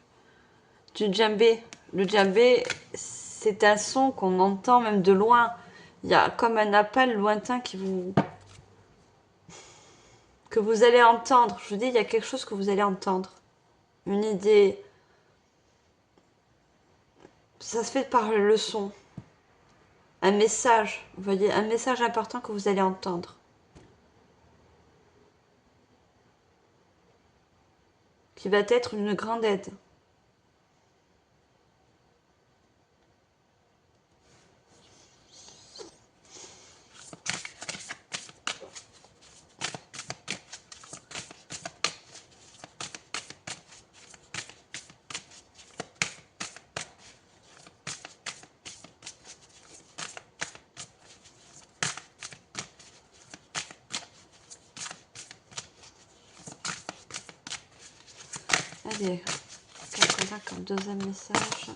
djembé. Le djembé, c'est un son qu'on entend même de loin. Il y a comme un appel lointain que vous allez entendre. Je vous dis, il y a quelque chose que vous allez entendre. Une idée. Ça se fait par le son. Un message, vous voyez, un message important que vous allez entendre. Qui va être une grande aide. Allez, quelques-uns comme deuxième message.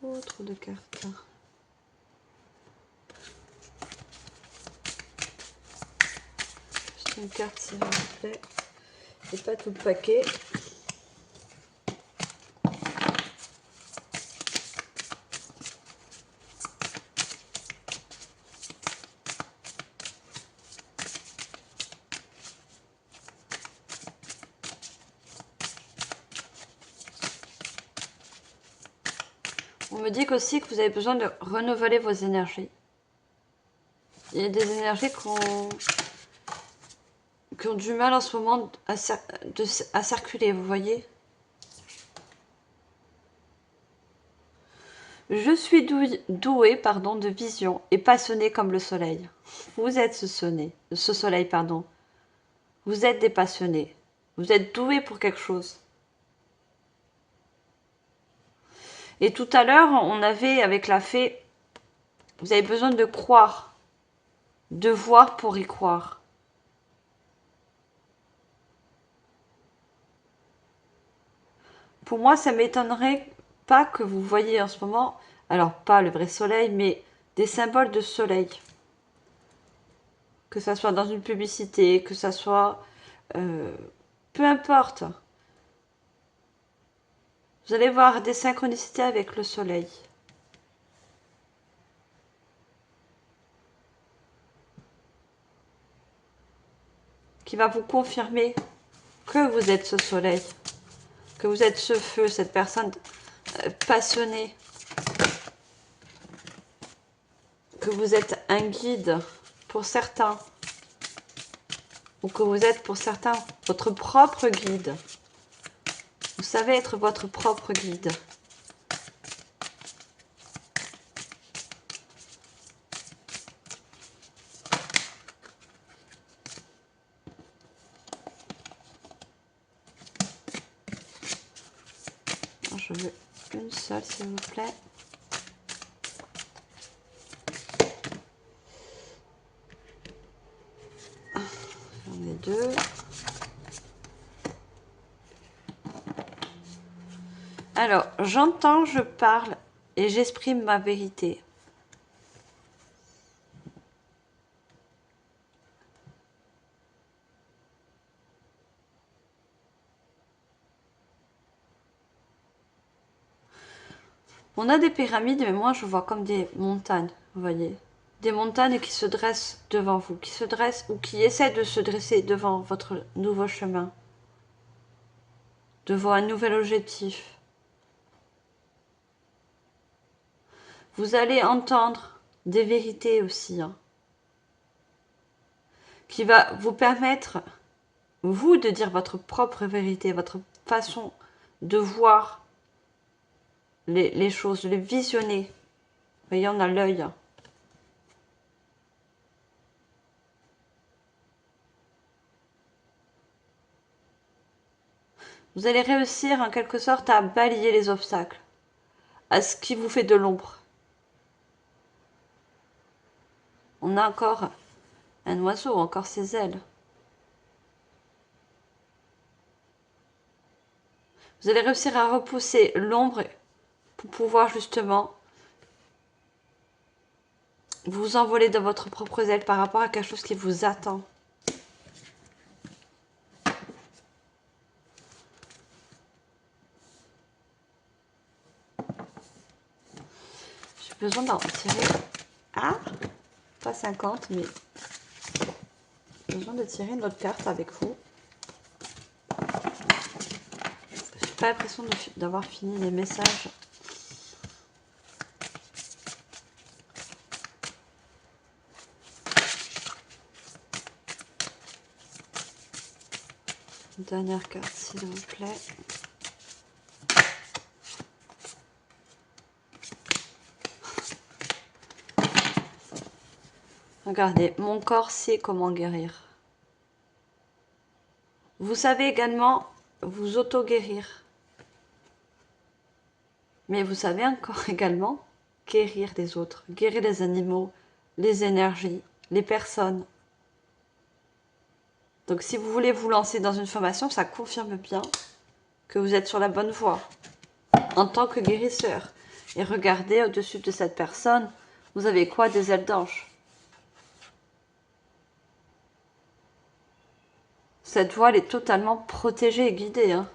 Oh, trop de cartes. Juste une carte s'il vous plaît. Et pas tout le paquet. On me dit aussi que vous avez besoin de renouveler vos énergies. Il y a des énergies qui ont du mal en ce moment à circuler, vous voyez. Je suis douée de vision et passionnée comme le soleil. Vous êtes ce soleil. Vous êtes des passionnés. Vous êtes doués pour quelque chose. Et tout à l'heure, on avait avec la fée, vous avez besoin de croire, de voir pour y croire. Pour moi, ça m'étonnerait pas que vous voyez en ce moment, alors pas le vrai soleil, mais des symboles de soleil. Que ça soit dans une publicité, que ça soit... peu importe. Vous allez voir des synchronicités avec le soleil. Qui va vous confirmer que vous êtes ce soleil. Que vous êtes ce feu, cette personne passionnée. Que vous êtes un guide pour certains. Ou que vous êtes pour certains votre propre guide. Vous savez être votre propre guide. Je veux une seule, s'il vous plaît. J'en ai deux. Alors, j'entends, je parle et j'exprime ma vérité. On a des pyramides, mais moi je vois comme des montagnes, vous voyez. Des montagnes qui se dressent devant vous, qui se dressent ou qui essaient de se dresser devant votre nouveau chemin. Devant un nouvel objectif. Vous allez entendre des vérités aussi, hein, qui va vous permettre, vous, de dire votre propre vérité, votre façon de voir les choses, de les visionner. Vous voyez, on a l'œil. Vous allez réussir en quelque sorte à balayer les obstacles, à ce qui vous fait de l'ombre. On a encore un oiseau, encore ses ailes. Vous allez réussir à repousser l'ombre pour pouvoir justement vous envoler de votre propre aile par rapport à quelque chose qui vous attend. J'ai besoin d'en tirer. Ah, pas 50, mais j'ai besoin de tirer une autre carte avec vous. J'ai pas l'impression d'avoir fini les messages. Une dernière carte, s'il vous plaît. Regardez, mon corps sait comment guérir. Vous savez également vous auto-guérir. Mais vous savez encore également guérir les autres, guérir les animaux, les énergies, les personnes. Donc si vous voulez vous lancer dans une formation, ça confirme bien que vous êtes sur la bonne voie en tant que guérisseur. Et regardez au-dessus de cette personne, vous avez quoi? Des ailes d'ange. Cette voie, elle est totalement protégée et guidée. Hein.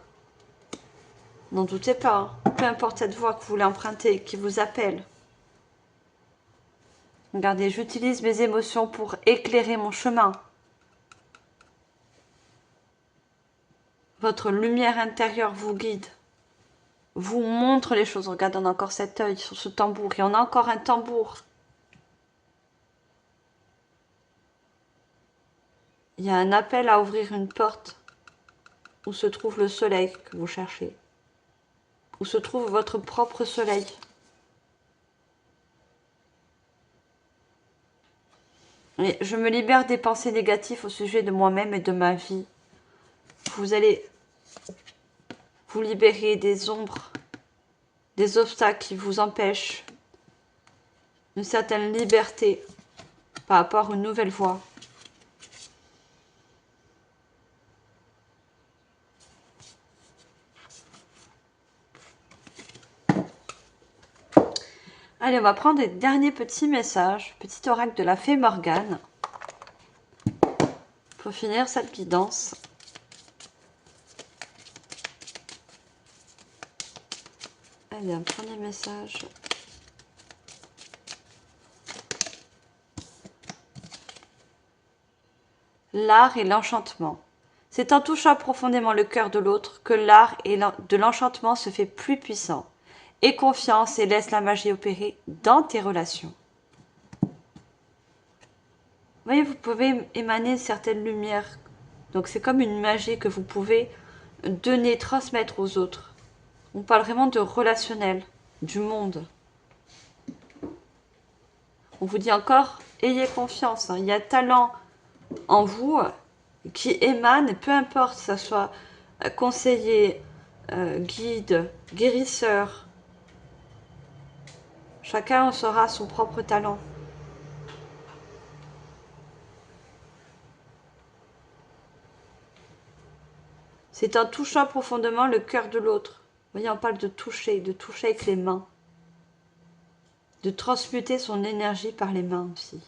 N'en doutez pas. Hein. Peu importe cette voie que vous voulez emprunter, qui vous appelle. Regardez, j'utilise mes émotions pour éclairer mon chemin. Votre lumière intérieure vous guide. Vous montre les choses. Regardez, on a encore cet œil sur ce tambour. Et on a encore un tambour. Il y a un appel à ouvrir une porte où se trouve le soleil que vous cherchez. Où se trouve votre propre soleil. Et je me libère des pensées négatives au sujet de moi-même et de ma vie. Vous allez vous libérer des ombres, des obstacles qui vous empêchent une certaine liberté par rapport à une nouvelle voie. Allez, on va prendre les derniers petits messages, petit oracle de la fée Morgane, pour finir cette guidance. Allez, un premier message. L'art et l'enchantement. C'est en touchant profondément le cœur de l'autre que l'art de l'enchantement se fait plus puissant. Aie confiance et laisse la magie opérer dans tes relations. Vous voyez, vous pouvez émaner une certaine lumière. Donc c'est comme une magie que vous pouvez donner, transmettre aux autres. On parle vraiment de relationnel, du monde. On vous dit encore, ayez confiance. Hein, il y a talent en vous qui émane, peu importe, que ce soit conseiller, guide, guérisseur. Chacun saura son propre talent. C'est en touchant profondément le cœur de l'autre. Vous voyez, on parle de toucher avec les mains. De transmuter son énergie par les mains aussi.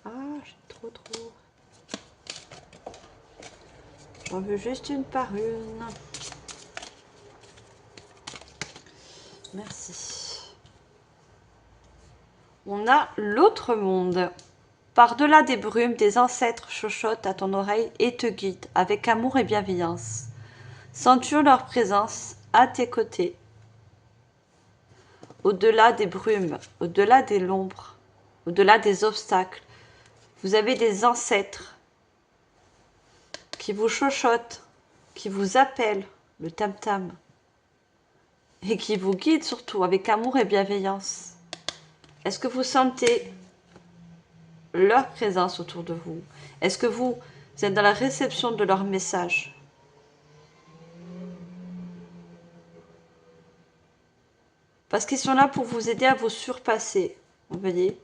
Ah, j'ai trop. J'en veux juste une par une. Merci. On a l'autre monde. Par-delà des brumes, des ancêtres chuchotent à ton oreille et te guident avec amour et bienveillance. Sens-tu leur présence à tes côtés, au-delà des brumes, au-delà des l'ombre, au-delà des obstacles. Vous avez des ancêtres qui vous chuchotent, qui vous appellent, le tam-tam, et qui vous guident surtout avec amour et bienveillance. Est-ce que vous sentez leur présence autour de vous? Est-ce que vous êtes dans la réception de leur message? Parce qu'ils sont là pour vous aider à vous surpasser, vous voyez?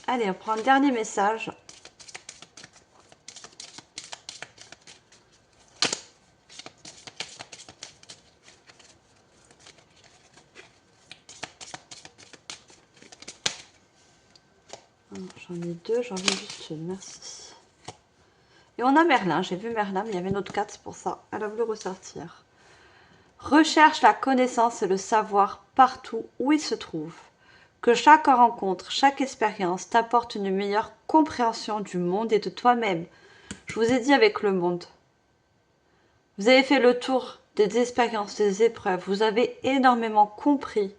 Allez, on prend un dernier message. J'en ai deux, j'en ai juste une, merci. Et on a Merlin, j'ai vu Merlin, mais il y avait une autre carte, c'est pour ça. Elle a voulu ressortir. Recherche la connaissance et le savoir partout où il se trouve. Que chaque rencontre, chaque expérience t'apporte une meilleure compréhension du monde et de toi-même. Je vous ai dit avec le monde. Vous avez fait le tour des expériences, des épreuves. Vous avez énormément compris.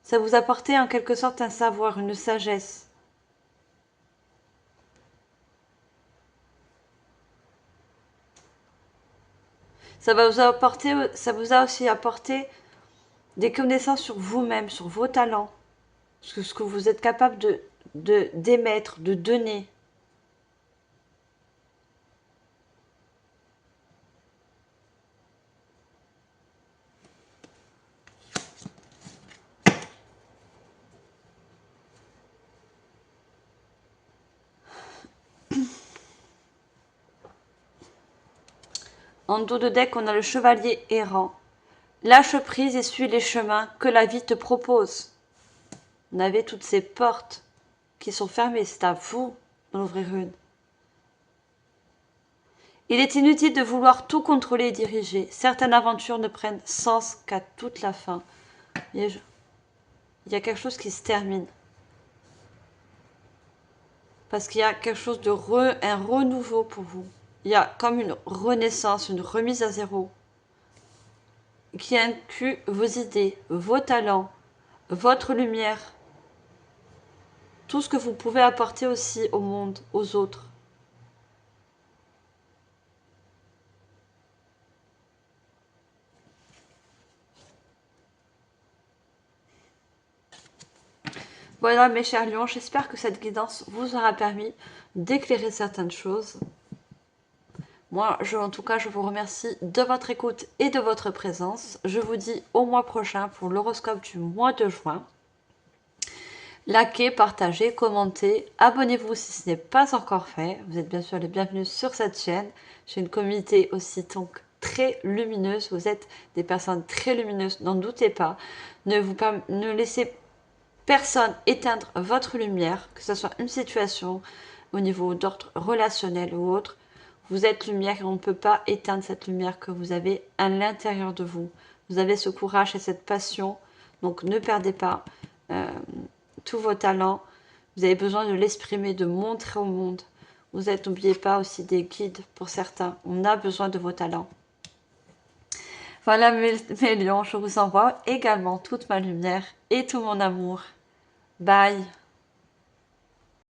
Ça vous apportait en quelque sorte un savoir, une sagesse. Ça vous a aussi apporté des connaissances sur vous-même, sur vos talents, sur ce que vous êtes capable d'émettre, de donner. En dos de deck, on a le chevalier errant. Lâche prise et suis les chemins que la vie te propose. On avait toutes ces portes qui sont fermées. C'est à vous d'en ouvrir une. Il est inutile de vouloir tout contrôler et diriger. Certaines aventures ne prennent sens qu'à toute la fin. Il y a quelque chose qui se termine. Parce qu'il y a quelque chose de un renouveau pour vous. Il y a comme une renaissance, une remise à zéro qui inclut vos idées, vos talents, votre lumière, tout ce que vous pouvez apporter aussi au monde, aux autres. Voilà mes chers lions, j'espère que cette guidance vous aura permis d'éclairer certaines choses. Moi, en tout cas, je vous remercie de votre écoute et de votre présence. Je vous dis au mois prochain pour l'horoscope du mois de juin. Likez, partagez, commentez, abonnez-vous si ce n'est pas encore fait. Vous êtes bien sûr les bienvenus sur cette chaîne. J'ai une communauté aussi donc très lumineuse. Vous êtes des personnes très lumineuses, n'en doutez pas. Ne laissez personne éteindre votre lumière, que ce soit une situation au niveau d'ordre relationnel ou autre. Vous êtes lumière et on ne peut pas éteindre cette lumière que vous avez à l'intérieur de vous. Vous avez ce courage et cette passion, donc ne perdez pas tous vos talents. Vous avez besoin de l'exprimer, de montrer au monde. Vous êtes, n'oubliez pas, aussi des guides pour certains. On a besoin de vos talents. Voilà mes lions, je vous envoie également toute ma lumière et tout mon amour. Bye!